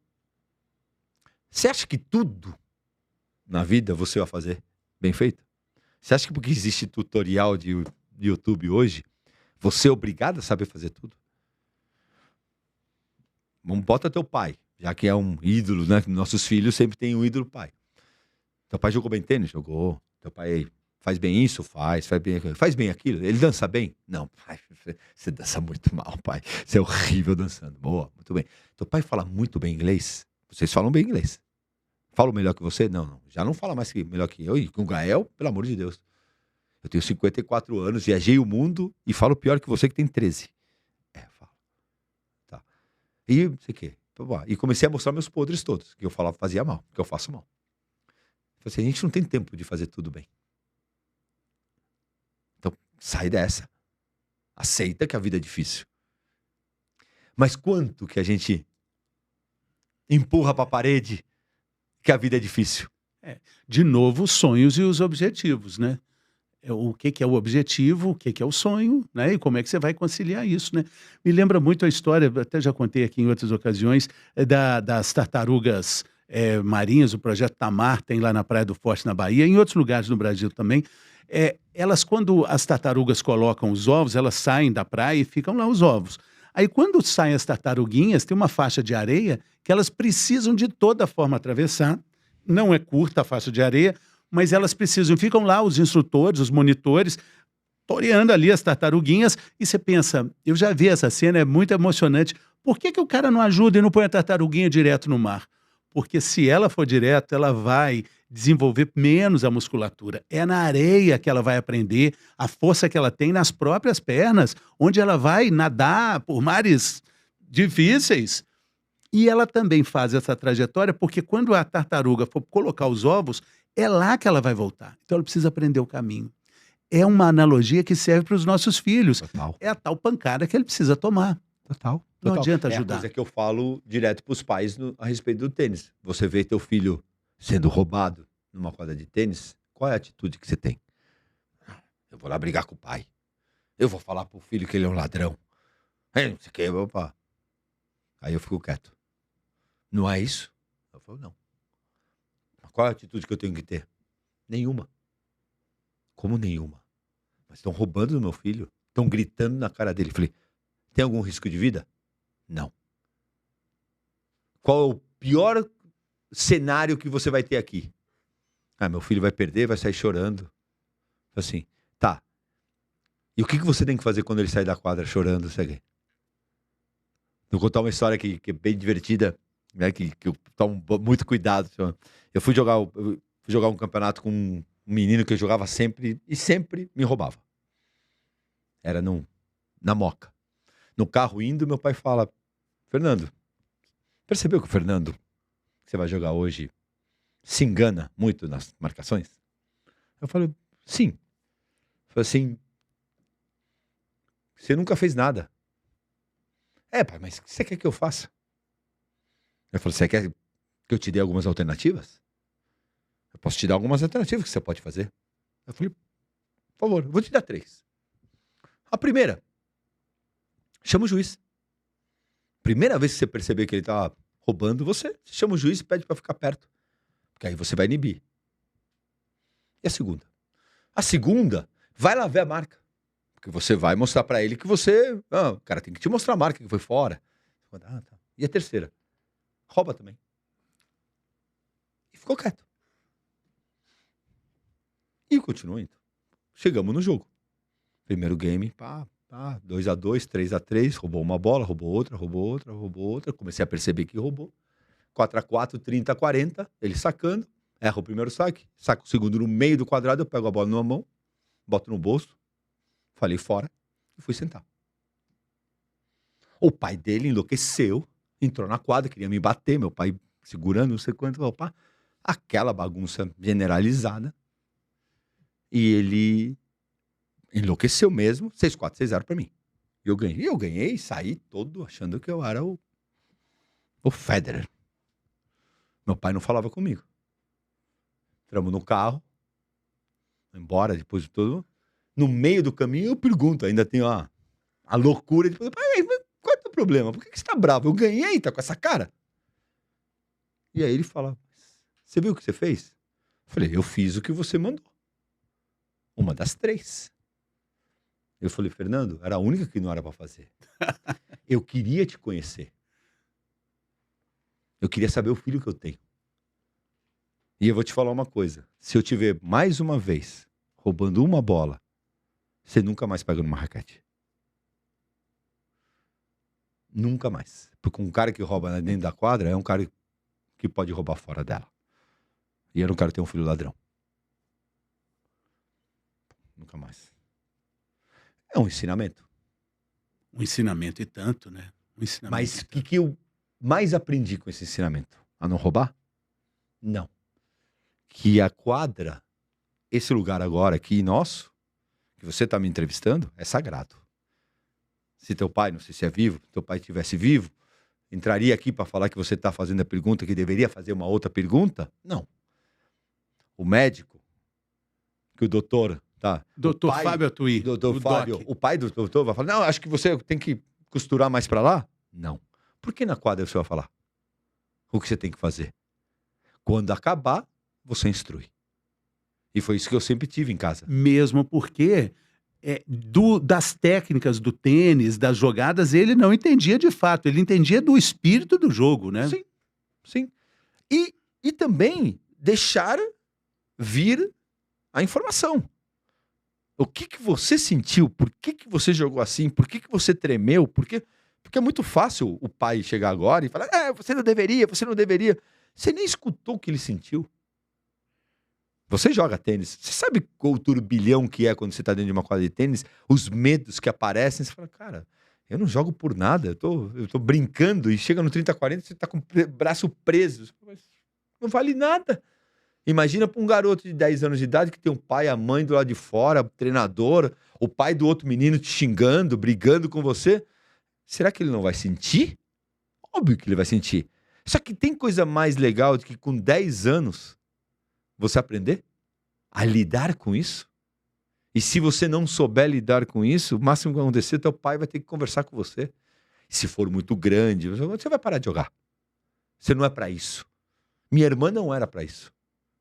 você acha que tudo na vida você vai fazer bem feito? Você acha que porque existe tutorial de YouTube hoje, você é obrigado a saber fazer tudo? Vamos, bota teu pai, já que é um ídolo, né? Nossos filhos sempre têm um ídolo pai. Teu pai jogou bem tênis? Jogou. Teu pai faz bem isso? Faz bem aquilo. Faz bem aquilo? Ele dança bem? Não, pai, você dança muito mal, pai. Você é horrível dançando. Boa, muito bem. Teu pai fala muito bem inglês? Vocês falam bem inglês. Falo melhor que você? Não. Já não fala mais melhor que eu. E com o Gael, pelo amor de Deus. Eu tenho 54 anos, viajei o mundo e falo pior que você que tem 13. Falo. Tá. E não sei o quê. E comecei a mostrar meus podres todos, que eu falava, fazia mal, que eu faço mal. Eu falei assim, a gente não tem tempo de fazer tudo bem. Então, sai dessa. Aceita que a vida é difícil. Mas quanto que a gente empurra para a parede que a vida é difícil? De novo, os sonhos e os objetivos, né? O que é o objetivo, o que é o sonho, né? E como é que você vai conciliar isso, né? Me lembra muito a história, até já contei aqui em outras ocasiões, das tartarugas marinhas, o projeto Tamar, tem lá na Praia do Forte, na Bahia, em outros lugares no Brasil também. Elas, quando as tartarugas colocam os ovos, elas saem da praia e ficam lá os ovos. Aí, quando saem as tartaruguinhas, tem uma faixa de areia que elas precisam de toda forma atravessar. Não é curta a faixa de areia, mas elas precisam. Ficam lá os instrutores, os monitores, toreando ali as tartaruguinhas. E você pensa, eu já vi essa cena, é muito emocionante. Por que o cara não ajuda e não põe a tartaruguinha direto no mar? Porque se ela for direto, ela vai desenvolver menos a musculatura. É na areia que ela vai aprender a força que ela tem nas próprias pernas, onde ela vai nadar por mares difíceis. E ela também faz essa trajetória porque quando a tartaruga for colocar os ovos, é lá que ela vai voltar. Então ela precisa aprender o caminho. É uma analogia que serve para os nossos filhos. Total. É a tal pancada que ele precisa tomar. Total. Não adianta ajudar. É a coisa que eu falo direto para os pais a respeito do tênis. Você vê teu filho sendo roubado numa quadra de tênis, qual é a atitude que você tem? Eu vou lá brigar com o pai. Eu vou falar pro filho que ele é um ladrão. Não sei o que, opa. Aí eu fico quieto. Não é isso? Eu falo, não. Qual é a atitude que eu tenho que ter? Nenhuma. Como nenhuma? Mas estão roubando do meu filho. Estão gritando na cara dele. Falei, tem algum risco de vida? Não. Qual é o pior cenário que você vai ter aqui? Meu filho vai perder, vai sair chorando. Assim, tá. E o que você tem que fazer quando ele sair da quadra chorando, Serguei? Vou contar uma história que é bem divertida, né? Que eu tomo muito cuidado. Eu fui jogar um campeonato com um menino que eu jogava sempre e sempre me roubava. Era na Moca. No carro indo, meu pai fala: Fernando, percebeu que o Fernando, que você vai jogar hoje, se engana muito nas marcações? Eu falei: sim. Eu falei assim: você nunca fez nada. Pai, mas o que você quer que eu faça? Eu falei: você quer que eu te dê algumas alternativas? Eu posso te dar algumas alternativas que você pode fazer. Eu falei: por favor, eu vou te dar 3. A primeira, chama o juiz. Primeira vez que você perceber que ele tá roubando, você chama o juiz e pede para ficar perto. Porque aí você vai inibir. E a segunda? A segunda, vai lá ver a marca. Porque você vai mostrar para ele que você... o cara tem que te mostrar a marca que foi fora. Tá. E a terceira? Rouba também. E ficou quieto. E continuou indo. Chegamos no jogo. Primeiro game, 2-2, 3-3, roubou uma bola, roubou outra. Comecei a perceber que roubou. 4-4, 30-40, ele sacando, erra o primeiro saque, saca o segundo no meio do quadrado, eu pego a bola numa mão, boto no bolso, falei fora e fui sentar. O pai dele enlouqueceu, entrou na quadra, queria me bater, meu pai segurando, não sei quanto, opa, aquela bagunça generalizada. E ele enlouqueceu mesmo, 6-4, 6-0 pra mim. E eu ganhei, saí todo achando que eu era o Federer. Meu pai não falava comigo. Entramos no carro, embora depois de tudo. No meio do caminho eu pergunto, ainda tenho a loucura de falar: pai, mas qual é o teu problema? Por que você tá bravo? Eu ganhei, tá com essa cara? E aí ele fala: você viu o que você fez? Eu falei: eu fiz o que você mandou. Uma das 3. Eu falei: Fernando, era a única que não era pra fazer. Eu queria te conhecer. Eu queria saber o filho que eu tenho. E eu vou te falar uma coisa. Se eu te ver mais uma vez roubando uma bola, você nunca mais pega numa raquete. Nunca mais. Porque um cara que rouba dentro da quadra é um cara que pode roubar fora dela. E eu não quero ter um filho ladrão. Nunca mais. É um ensinamento. Um ensinamento e tanto, né? Mas o que eu mais aprendi com esse ensinamento? A não roubar? Não. Que a quadra, esse lugar agora aqui nosso, que você está me entrevistando, é sagrado. Se teu pai, não sei se é vivo, teu pai estivesse vivo, entraria aqui para falar que você está fazendo a pergunta que deveria fazer uma outra pergunta? Não. O médico, que o doutor... Tá. Doutor Fábio Atuí. Doutor Fábio, o pai do doutor vai falar: não, acho que você tem que costurar mais para lá. Não. Por que na quadra você vai falar o que você tem que fazer? Quando acabar, você instrui. E foi isso que eu sempre tive em casa. Mesmo porque das técnicas do tênis, das jogadas, ele não entendia de fato. Ele entendia do espírito do jogo, né? Sim, sim. E também deixar vir a informação. O que você sentiu? Por que você jogou assim? Por que você tremeu? Porque é muito fácil o pai chegar agora e falar: você não deveria. Você nem escutou o que ele sentiu. Você joga tênis. Você sabe qual o turbilhão que é quando você está dentro de uma quadra de tênis? Os medos que aparecem. Você fala: cara, eu não jogo por nada. Eu tô brincando. E chega no 30-40, você tá com o braço preso. Não vale nada. Imagina para um garoto de 10 anos de idade que tem um pai, a mãe do lado de fora, treinador, o pai do outro menino te xingando, brigando com você. Será que ele não vai sentir? Óbvio que ele vai sentir. Só que tem coisa mais legal do que com 10 anos você aprender a lidar com isso. E se você não souber lidar com isso, o máximo que vai acontecer, teu pai vai ter que conversar com você. E se for muito grande, você vai parar de jogar. Você não é para isso. Minha irmã não era para isso.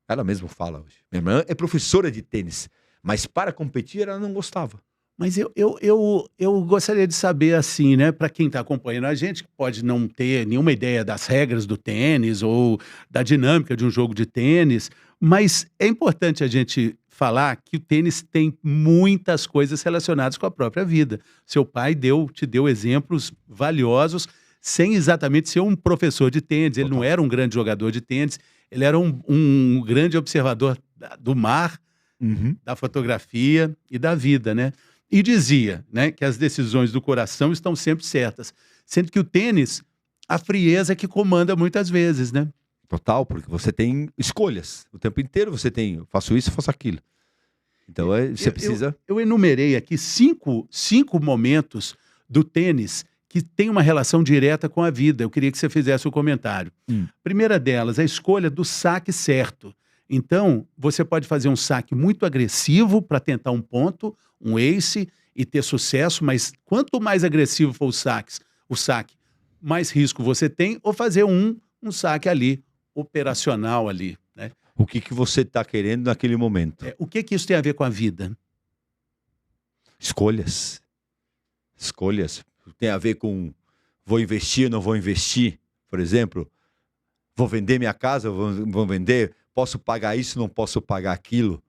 Ela mesma fala hoje. Minha irmã é professora de tênis, mas para competir ela não gostava. Mas eu gostaria de saber, assim, né, para quem está acompanhando a gente, que pode não ter nenhuma ideia das regras do tênis ou da dinâmica de um jogo de tênis, mas é importante a gente falar que o tênis tem muitas coisas relacionadas com a própria vida. Seu pai te deu exemplos valiosos, sem exatamente ser um professor de tênis. Ele não Total. era um grande jogador de tênis, ele era um grande observador do mar, Uhum. da fotografia e da vida, né? E dizia, né, que as decisões do coração estão sempre certas, sendo que o tênis, a frieza é que comanda muitas vezes, né? Total, porque você tem escolhas. O tempo inteiro você tem, eu faço isso, eu faço aquilo. Então você precisa... Eu enumerei aqui cinco momentos do tênis que tem uma relação direta com a vida. Eu queria que você fizesse o comentário. Primeira delas, a escolha do saque certo. Então, você pode fazer um saque muito agressivo para tentar um ponto, um ace, e ter sucesso, mas quanto mais agressivo for o saque, mais risco você tem, ou fazer um saque ali, operacional ali, né? O que você está querendo naquele momento. O que isso tem a ver com a vida? Escolhas. Escolhas. Tem a ver com vou investir ou não vou investir, por exemplo. Vou vender minha casa, vou vender. Posso pagar isso, não posso pagar aquilo.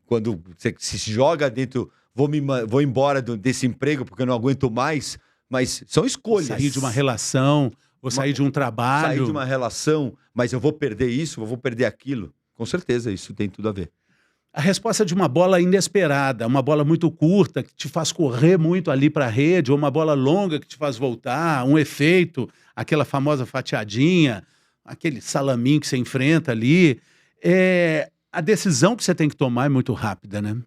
Quando você se joga dentro, vou embora desse emprego porque eu não aguento mais, mas são escolhas. Sair de uma relação, vou sair de um trabalho. Sair de uma relação, mas eu vou perder isso, eu vou perder aquilo. Com certeza, isso tem tudo a ver. A resposta de uma bola inesperada, uma bola muito curta, que te faz correr muito ali para a rede, ou uma bola longa que te faz voltar, um efeito, aquela famosa fatiadinha, aquele salaminho que você enfrenta ali. A decisão que você tem que tomar é muito rápida, né?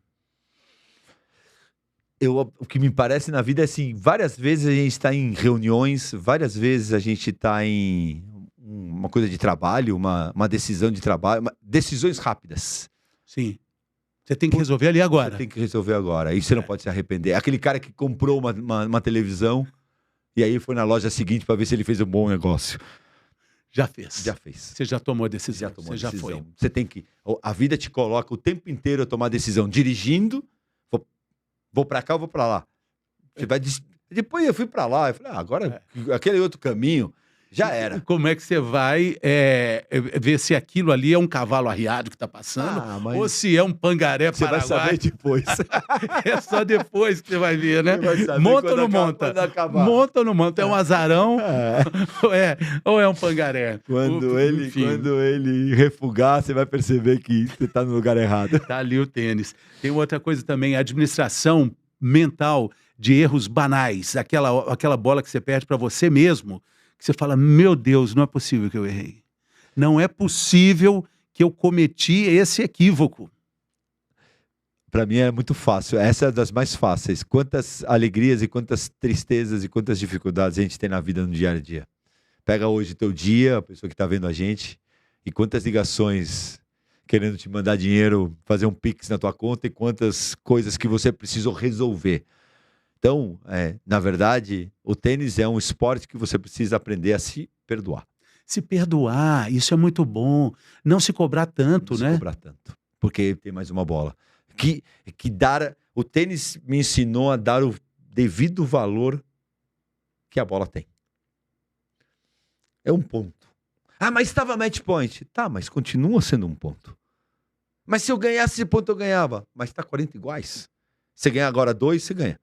O que me parece na vida é assim, várias vezes a gente está em reuniões, várias vezes a gente está em uma coisa de trabalho, uma decisão de trabalho, decisões rápidas. Sim. Você tem que resolver ali agora. Você tem que resolver agora. E você não pode se arrepender. Aquele cara que comprou uma televisão e aí foi na loja seguinte para ver se ele fez um bom negócio. Já fez. Já fez. Você já tomou a decisão. Já tomou você a decisão. Já foi. Você tem que... A vida te coloca o tempo inteiro a tomar decisão. Dirigindo, vou para cá ou vou para lá. Você vai... Depois eu fui para lá. Eu falei, agora aquele outro caminho... Já era. Como é que você vai ver se aquilo ali é um cavalo arriado que está passando ou se é um pangaré paraguai? Você vai saber depois. É só depois que você vai ver, né? Monta ou não monta? Monta ou não monta? É um azarão ou é um pangaré? Quando ele refugar, você vai perceber que você está no lugar errado. Tá ali o tênis. Tem outra coisa também, a administração mental de erros banais. Aquela bola que você perde para você mesmo. Você fala, meu Deus, não é possível que eu errei. Não é possível que eu cometi esse equívoco. Para mim é muito fácil. Essa é das mais fáceis. Quantas alegrias e quantas tristezas e quantas dificuldades a gente tem na vida no dia a dia. Pega hoje teu dia, a pessoa que está vendo a gente, e quantas ligações querendo te mandar dinheiro, fazer um Pix na tua conta, e quantas coisas que você precisou resolver. Então, na verdade, o tênis é um esporte que você precisa aprender a se perdoar. Se perdoar, isso é muito bom. Não se cobrar tanto, né? Não se cobrar tanto, porque tem mais uma bola. O tênis me ensinou a dar o devido valor que a bola tem. É um ponto. Mas estava match point. Tá, mas continua sendo um ponto. Mas se eu ganhasse esse ponto, eu ganhava. Mas está 40 iguais. Você ganhar agora 2, você ganha.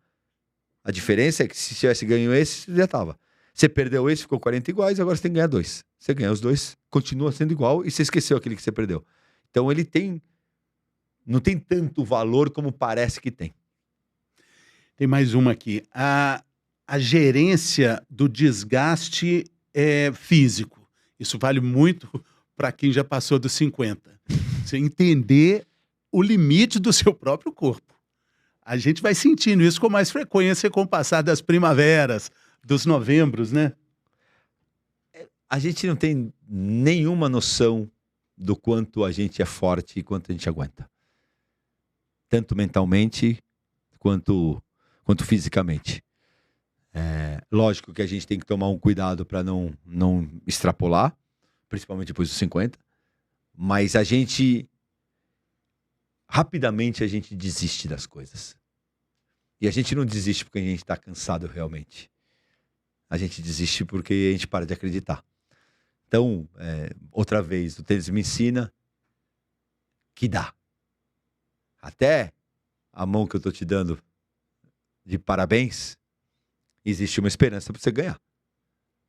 A diferença é que se tivesse ganho esse, já estava. Você perdeu esse, ficou 40 iguais, agora você tem que ganhar 2. Você ganha os 2, continua sendo igual e você esqueceu aquele que você perdeu. Então ele não tem tanto valor como parece que tem. Tem mais uma aqui. A gerência do desgaste físico. Isso vale muito para quem já passou dos 50. Você entender o limite do seu próprio corpo. A gente vai sentindo isso com mais frequência com o passar das primaveras, dos novembros, né? A gente não tem nenhuma noção do quanto a gente é forte e quanto a gente aguenta. Tanto mentalmente quanto fisicamente. Lógico que a gente tem que tomar um cuidado para não extrapolar, principalmente depois dos 50, mas rapidamente a gente desiste das coisas. E a gente não desiste porque a gente está cansado realmente. A gente desiste porque a gente para de acreditar. Então, outra vez, o tênis me ensina que dá. Até a mão que eu tô te dando de parabéns, existe uma esperança para você ganhar.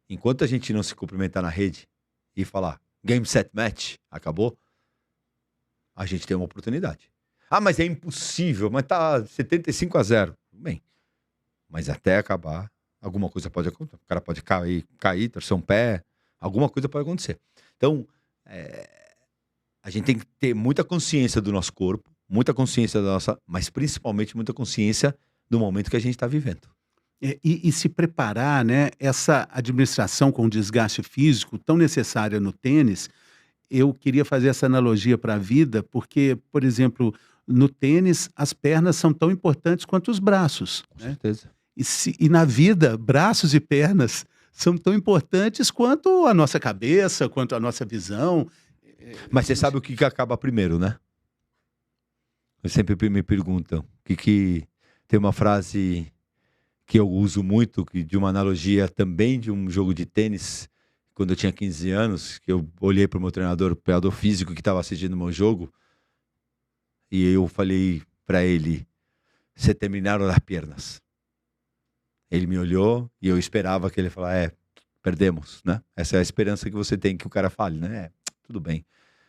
Enquanto a gente não se cumprimentar na rede e falar game, set, match, acabou, a gente tem uma oportunidade. Ah, mas é impossível, mas tá 75-0. Bem, mas até acabar, alguma coisa pode acontecer. O cara pode cair, torcer um pé, alguma coisa pode acontecer. Então, a gente tem que ter muita consciência do nosso corpo, muita consciência da nossa, mas principalmente muita consciência do momento que a gente está vivendo. E se preparar, né? Essa administração com desgaste físico tão necessária no tênis, eu queria fazer essa analogia para a vida, porque, por exemplo, no tênis, as pernas são tão importantes quanto os braços. Com Né? certeza. E na vida, braços e pernas são tão importantes quanto a nossa cabeça, quanto a nossa visão. Mas você sabe o que acaba primeiro, né? Eu sempre me perguntam. Que tem uma frase que eu uso muito, de uma analogia também de um jogo de tênis, quando eu tinha 15 anos, que eu olhei para o meu treinador, o preparador físico que estava assistindo o meu jogo, e eu falei para ele, você terminaram as pernas. Ele me olhou e eu esperava que ele falasse, perdemos, né? Essa é a esperança que você tem que o cara fale, né? Tudo bem.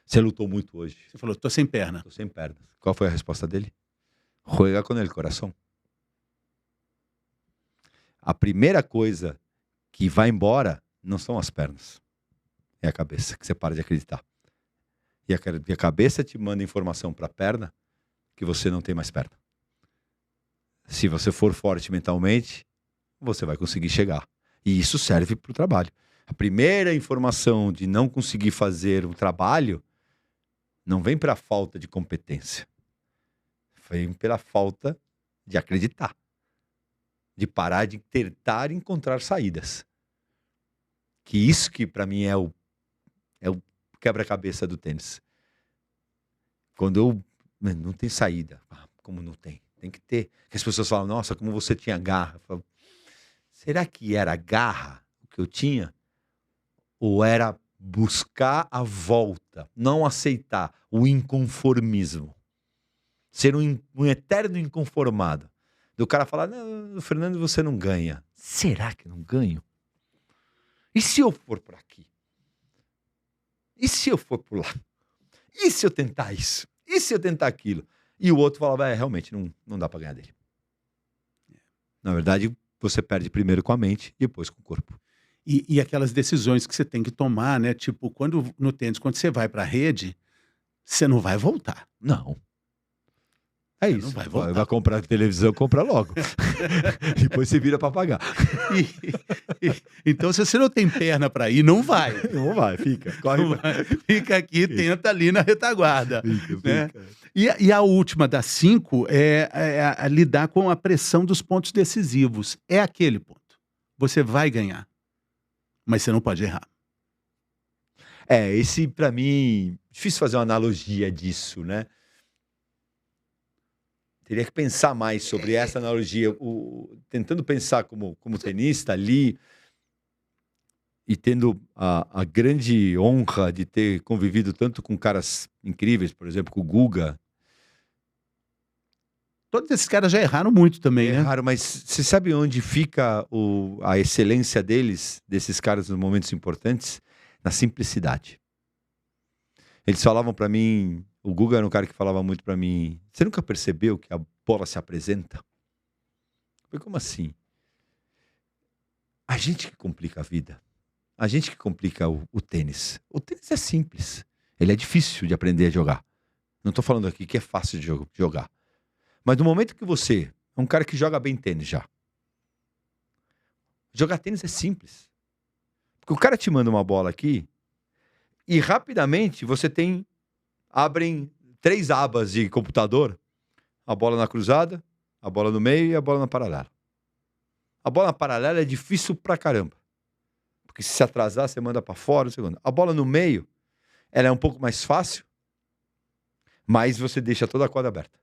Você lutou muito hoje. Você falou, tô sem perna. Tô sem pernas. Qual foi a resposta dele? Juega con el corazón. A primeira coisa que vai embora não são as pernas. É a cabeça, que você para de acreditar. E a cabeça te manda informação para a perna que você não tem mais perna. Se você for forte mentalmente, você vai conseguir chegar. E isso serve para o trabalho. A primeira informação de não conseguir fazer o trabalho não vem pela falta de competência. Vem pela falta de acreditar. De parar de tentar encontrar saídas. Que isso que para mim é o quebra-cabeça do tênis. Quando não tem saída. Como não tem? Tem que ter. Que as pessoas falam, nossa, como você tinha garra. Eu falo, será que era garra o que eu tinha? Ou era buscar a volta, não aceitar o inconformismo? Ser um eterno inconformado. Do cara falar, não, Fernando, você não ganha. Será que não ganho? E se eu for por aqui? E se eu for por lá? E se eu tentar isso? E se eu tentar aquilo? E o outro falava, realmente, não dá pra ganhar dele. Na verdade, você perde primeiro com a mente e depois com o corpo. E aquelas decisões que você tem que tomar, né? Tipo, no tênis, quando você vai para a rede, você não vai voltar. Não. É Você isso. não vai voltar. Vai comprar televisão, compra logo. Depois você vira para pagar. Então, se você não tem perna para ir, não vai. Não vai, fica. Corre. Não vai. Fica aqui, tenta ali na retaguarda. Fica. Né? E a última das 5 é lidar com a pressão dos pontos decisivos. É aquele ponto. Você vai ganhar, mas você não pode errar. Esse para mim, difícil fazer uma analogia disso, né? Teria que pensar mais sobre essa analogia, tentando pensar como tenista ali e tendo a grande honra de ter convivido tanto com caras incríveis, por exemplo, com o Guga. Todos esses caras já erraram muito também, né? Erraram, mas você sabe onde fica a excelência desses caras nos momentos importantes? Na simplicidade. Eles falavam para mim, o Guga era um cara que falava muito para mim, você nunca percebeu que a bola se apresenta? Eu falei, como assim? A gente que complica a vida. A gente que complica o tênis. O tênis é simples. Ele é difícil de aprender a jogar. Não estou falando aqui que é fácil de jogar. Mas no momento que você é um cara que joga bem tênis já. Jogar tênis é simples. Porque o cara te manda uma bola aqui e rapidamente abrem 3 abas de computador. A bola na cruzada, a bola no meio e a bola na paralela. A bola na paralela é difícil pra caramba. Porque se atrasar, você manda pra fora. A bola no meio, ela é um pouco mais fácil, mas você deixa toda a quadra aberta.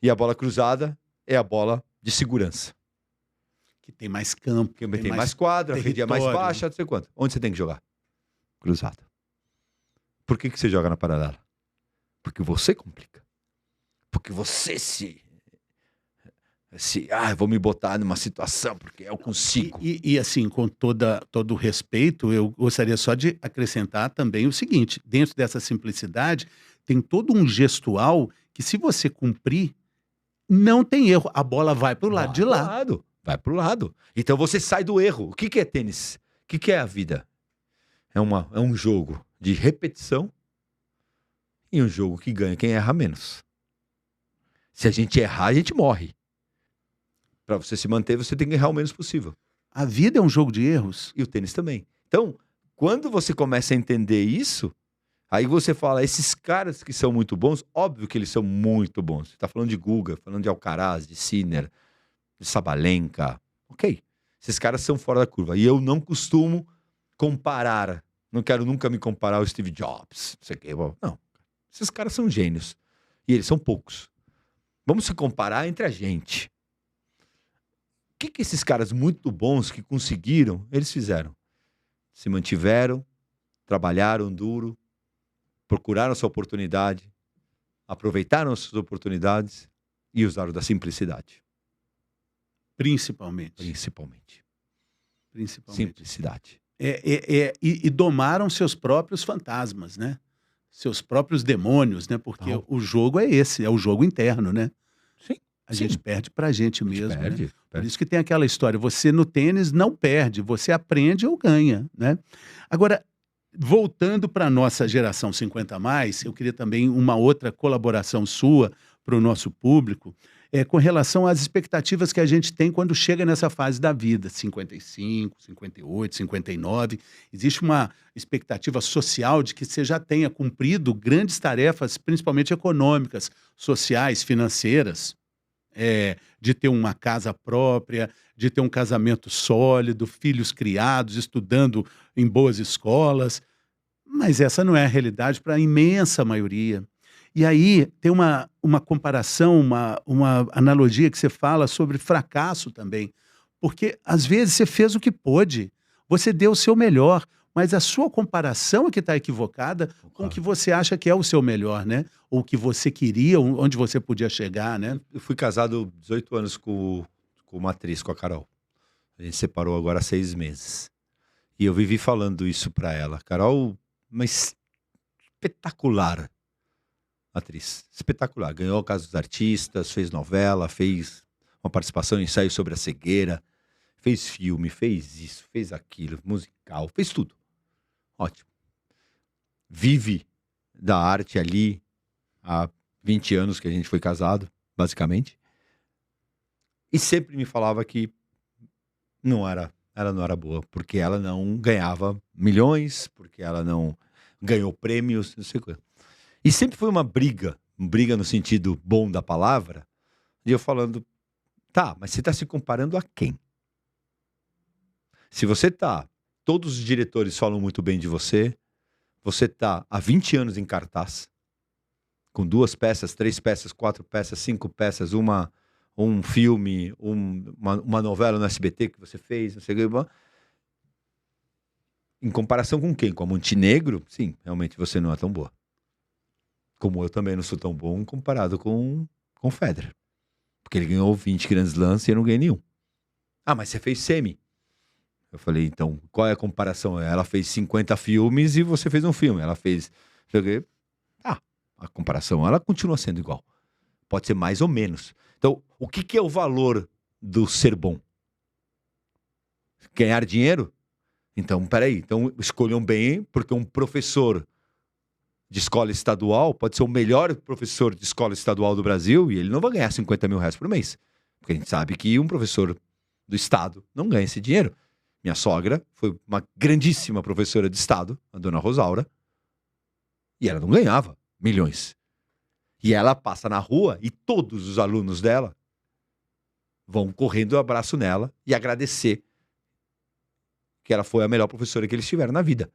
E a bola cruzada é a bola de segurança. Que tem mais campo. Que tem mais quadra, a rede é mais território. baixa, não sei quanto. Onde você tem que jogar? Cruzada. Por que você joga na paralela? Porque você complica. Porque você eu vou me botar numa situação porque eu consigo. E assim, com todo o respeito, eu gostaria só de acrescentar também o seguinte: dentro dessa simplicidade, tem todo um gestual que, se você cumprir, não tem erro. A bola vai para o lado de lá. Vai pro lado. Então você sai do erro. O que é tênis? O que é a vida? É um jogo de repetição e um jogo que ganha quem erra menos. Se a gente errar, a gente morre. Para você se manter, você tem que errar o menos possível. A vida é um jogo de erros. E o tênis também. Então, quando você começa a entender isso, aí você fala, esses caras que são muito bons, óbvio que eles são muito bons. Você tá falando de Guga, falando de Alcaraz, de Sinner, de Sabalenka. Ok. Esses caras são fora da curva. E eu não costumo comparar. Não quero nunca me comparar ao Steve Jobs. Não sei o quê. Não. Esses caras são gênios. E eles são poucos. Vamos se comparar entre a gente. O que esses caras muito bons que conseguiram, eles fizeram? Se mantiveram, trabalharam duro, procuraram a sua oportunidade, aproveitaram as suas oportunidades e usaram da simplicidade. Principalmente. Simplicidade. E domaram seus próprios fantasmas, né? Seus próprios demônios, né? Porque o jogo é esse, é o jogo interno, né? Sim. A gente perde pra gente mesmo, perde, né? perde. Por isso que tem aquela história, você no tênis não perde, você aprende ou ganha, né? Agora, voltando para a nossa geração 50 a mais, eu queria também uma outra colaboração sua para o nosso público, com relação às expectativas que a gente tem quando chega nessa fase da vida, 55, 58, 59. Existe uma expectativa social de que você já tenha cumprido grandes tarefas, principalmente econômicas, sociais, financeiras, de ter uma casa própria, de ter um casamento sólido, filhos criados, estudando em boas escolas. Mas essa não é a realidade para a imensa maioria. E aí tem uma comparação, uma analogia que você fala sobre fracasso também. Porque às vezes você fez o que pôde, você deu o seu melhor, mas a sua comparação é que está equivocada com o que você acha que é o seu melhor, né? Ou o que você queria, onde você podia chegar, né? Eu fui casado 18 anos com uma atriz, com a Carol. A gente separou agora há 6 meses. E eu vivi falando isso pra ela. Carol, mas espetacular atriz. Espetacular. Ganhou a Casa dos Artistas, fez novela, fez uma participação em ensaio sobre a cegueira, fez filme, fez isso, fez aquilo, musical, fez tudo. Ótimo. Vive da arte ali há 20 anos que a gente foi casado, basicamente. E sempre me falava que ela não era boa, porque ela não ganhava milhões, porque ela não ganhou prêmios, não sei o que. E sempre foi uma briga no sentido bom da palavra, e eu falando, tá, mas você está se comparando a quem? Se você todos os diretores falam muito bem de você, você está há 20 anos em cartaz, com 2 peças, 3 peças, 4 peças, 5 peças, um filme, uma novela no SBT que você fez, não sei o que. Em comparação com quem? Com a Montenegro? Sim, realmente você não é tão boa. Como eu também não sou tão bom comparado com o Federer. Porque ele ganhou 20 Grand Slams e eu não ganhei nenhum. Ah, mas você fez semi. Eu falei, então, qual é a comparação? Ela fez 50 filmes e você fez um filme. Ela fez... a comparação, ela continua sendo igual. Pode ser mais ou menos. Então, o que é o valor do ser bom? Ganhar dinheiro? Então, peraí. Então, escolham bem, porque um professor de escola estadual pode ser o melhor professor de escola estadual do Brasil e ele não vai ganhar 50 mil reais por mês. Porque a gente sabe que um professor do estado não ganha esse dinheiro. Minha sogra foi uma grandíssima professora de estado, a dona Rosaura, e ela não ganhava milhões. E ela passa na rua e todos os alunos dela vão correndo, abraço nela e agradecer que ela foi a melhor professora que eles tiveram na vida.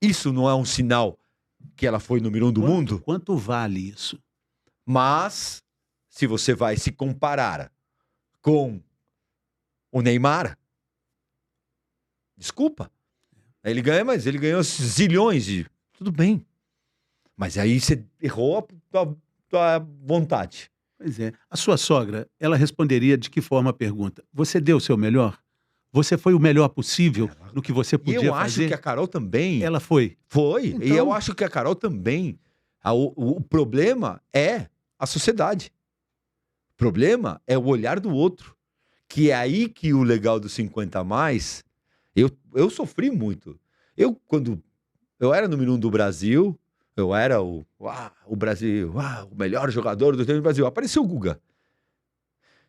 Isso não é um sinal que ela foi número 1 do mundo? Quanto vale isso? Mas se você vai se comparar com o Neymar, desculpa. Ele ganha, mas ele ganhou zilhões de... Tudo bem. Mas aí você errou a tua vontade. Pois é. A sua sogra, ela responderia de que forma a pergunta? Você deu o seu melhor? Você foi o melhor possível no que você E podia eu fazer? acho que a Carol também. Ela foi. Foi. Então- E eu acho que a Carol também. O problema é a sociedade. O problema é o olhar do outro. Que é aí que o legal dos 50 a mais... Eu sofri muito. Quando eu era número 1 do Brasil, eu era o Brasil, o melhor jogador do tênis do Brasil. Apareceu o Guga.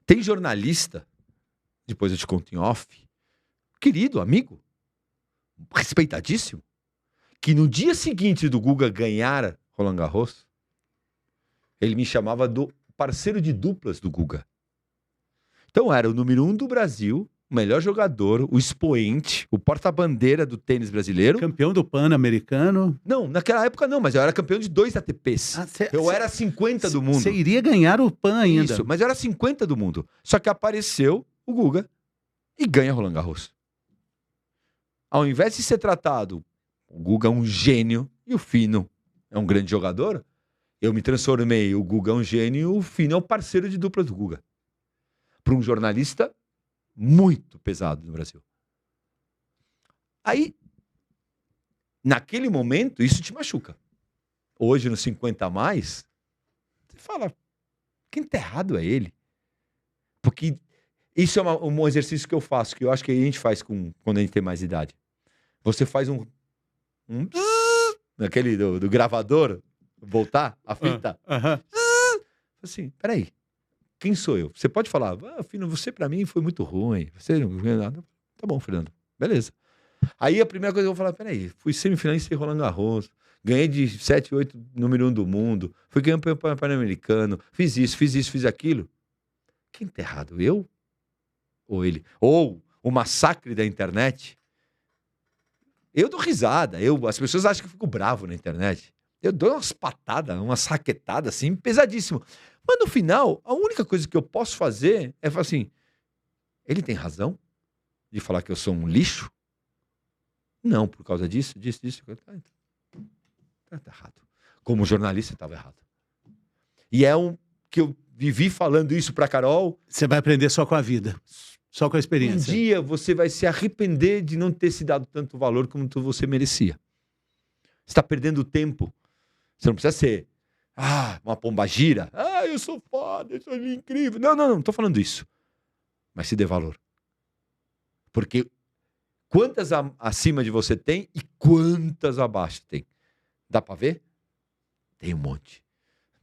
Tem jornalista, depois eu te conto em off, querido, amigo, respeitadíssimo, que no dia seguinte do Guga ganhar Roland Garros, ele me chamava do parceiro de duplas do Guga. Então era o número 1 do Brasil, o melhor jogador, o expoente, o porta-bandeira do tênis brasileiro. Campeão do Pan-Americano. Não, naquela época não, mas eu era campeão de 2 ATPs. Eu era 50 do mundo. Você iria ganhar o Pan ainda. Isso, mas eu era 50 do mundo. Só que apareceu o Guga e ganha Roland Garros. Ao invés de ser tratado, o Guga é um gênio e o Fino é um grande jogador, eu me transformei, o Guga é um gênio e o Fino é o parceiro de dupla do Guga. Para um jornalista muito pesado no Brasil. Aí, naquele momento, isso te machuca. Hoje, nos 50 a mais, você fala, que enterrado é ele? Porque isso é um exercício que eu faço, que eu acho que a gente faz quando a gente tem mais idade. Você faz um aquele do gravador, voltar a fita. Assim, peraí. Quem sou eu? Você pode falar, filho, você pra mim foi muito ruim. Você não ganhou nada. Tá bom, Fernando. Beleza. Aí a primeira coisa que eu vou falar, peraí, fui semifinalista em Roland Garros, ganhei de 7, 8, número 1 do mundo, fui campeão pan-americano, fiz isso, fiz aquilo. Quem tá errado? Eu? Ou ele? Ou o massacre da internet? Eu dou risada. As pessoas acham que eu fico bravo na internet. Eu dou umas patadas, umas saquetadas assim, pesadíssimo. Mas no final, a única coisa que eu posso fazer é falar assim, ele tem razão de falar que eu sou um lixo? Não, por causa disso. Tá errado. Como jornalista, estava errado. E que eu vivi falando isso pra Carol. Você vai aprender só com a vida, só com a experiência. Um dia você vai se arrepender de não ter se dado tanto valor como você merecia. Você está perdendo tempo. Você não precisa ser uma pombagira. Eu sou foda, eu sou incrível. Não tô falando isso. Mas se dê valor. Porque quantas acima de você tem e quantas abaixo tem? Dá pra ver? Tem um monte.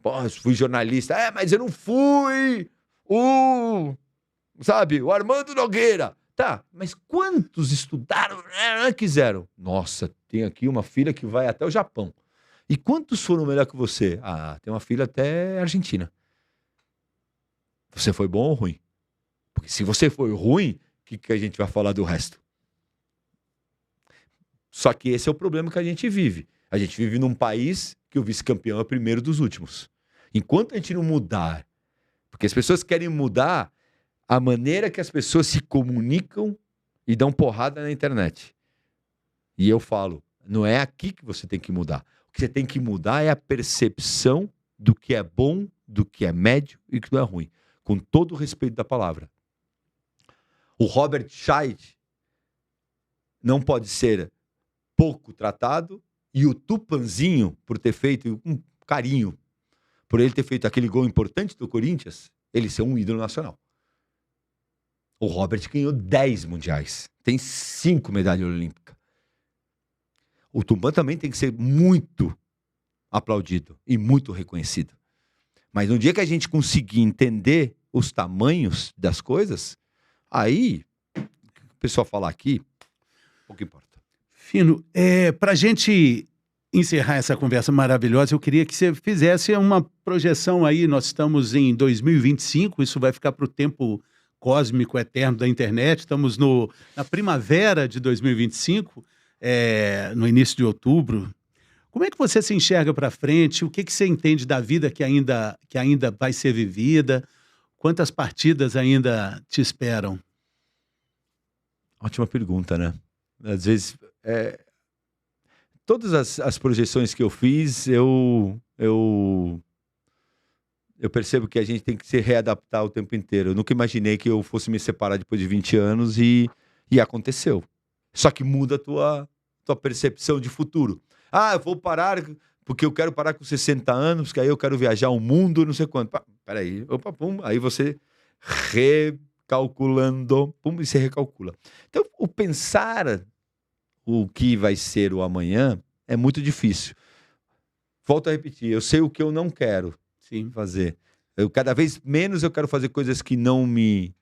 Pô, fui jornalista. Mas eu não fui o Armando Nogueira. Tá, mas quantos estudaram, quiseram? Nossa, tem aqui uma filha que vai até o Japão. E quantos foram melhor que você? Tem uma filha até Argentina. Você foi bom ou ruim? Porque se você foi ruim, o que a gente vai falar do resto? Só que esse é o problema que a gente vive. A gente vive num país que o vice-campeão é o primeiro dos últimos. Enquanto a gente não mudar, porque as pessoas querem mudar a maneira que as pessoas se comunicam e dão porrada na internet. E eu falo, não é aqui que você tem que mudar. O que você tem que mudar é a percepção do que é bom, do que é médio e do que não é ruim. Com todo o respeito da palavra. O Robert Scheid não pode ser pouco tratado e o Tupanzinho, por ter feito um carinho, por ele ter feito aquele gol importante do Corinthians, ele ser um ídolo nacional. O Robert ganhou 10 mundiais. Tem 5 medalhas olímpicas. O Tupan também tem que ser muito aplaudido e muito reconhecido. Mas no dia que a gente conseguir entender os tamanhos das coisas, aí, o pessoal falar aqui, pouco importa. Fino, para a gente encerrar essa conversa maravilhosa, eu queria que você fizesse uma projeção aí. Nós estamos em 2025, isso vai ficar para o tempo cósmico eterno da internet. Estamos na primavera de 2025, no início de outubro. Como é que você se enxerga para frente? O que você entende da vida que ainda vai ser vivida? Quantas partidas ainda te esperam? Ótima pergunta, né? Às vezes, todas as projeções que eu fiz, eu percebo que a gente tem que se readaptar o tempo inteiro. Eu nunca imaginei que eu fosse me separar depois de 20 anos e aconteceu. Só que muda a tua percepção de futuro. Eu vou parar porque eu quero parar com 60 anos, porque aí eu quero viajar o mundo, não sei quanto. Peraí, pum, aí você recalculando, pum, e você recalcula. Então, o pensar o que vai ser o amanhã é muito difícil. Volto a repetir, eu sei o que eu não quero fazer. Cada vez menos eu quero fazer coisas que não me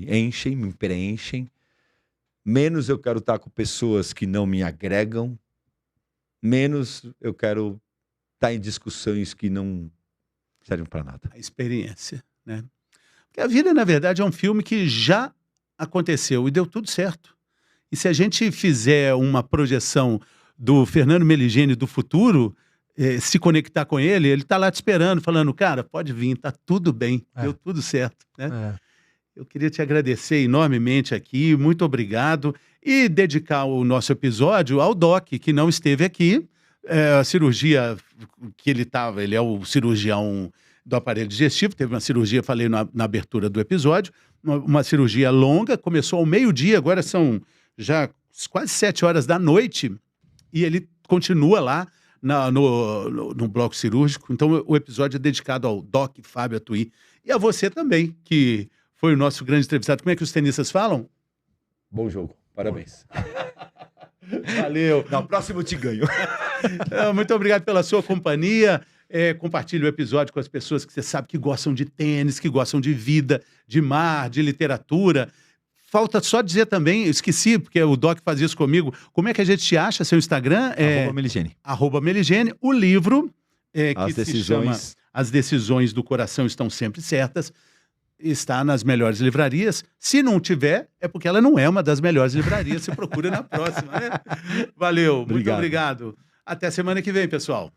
enchem, me preenchem. Menos eu quero estar com pessoas que não me agregam. Menos eu quero estar em discussões que não servem para nada. A experiência, né? Porque a vida, na verdade, é um filme que já aconteceu e deu tudo certo. E se a gente fizer uma projeção do Fernando Meligeni do futuro, se conectar com ele está lá te esperando, falando, cara, pode vir, tá tudo bem, deu tudo certo, né? Eu queria te agradecer enormemente aqui, muito obrigado, e dedicar o nosso episódio ao Doc, que não esteve aqui. A cirurgia que ele é o cirurgião do aparelho digestivo, teve uma cirurgia, falei na abertura do episódio, uma cirurgia longa, começou ao meio-dia, agora são já quase 7 horas da noite, e ele continua lá no bloco cirúrgico. Então o episódio é dedicado ao Doc Fábio Atuy, e a você também, que foi o nosso grande entrevistado. Como é que os tenistas falam? Bom jogo. Parabéns. Valeu. No próximo eu te ganho. Muito obrigado pela sua companhia. Compartilhe o episódio com as pessoas que você sabe que gostam de tênis, que gostam de vida, de mar, de literatura. Falta só dizer também, eu esqueci, porque o Doc faz isso comigo, como é que a gente te acha? Seu Instagram é... @Meligeni. @Meligeni. O livro que se chama As Decisões do Coração Estão Sempre Certas. Está nas melhores livrarias. Se não tiver, é porque ela não é uma das melhores livrarias. Você procura na próxima, né? Valeu, muito obrigado. Até semana que vem, pessoal.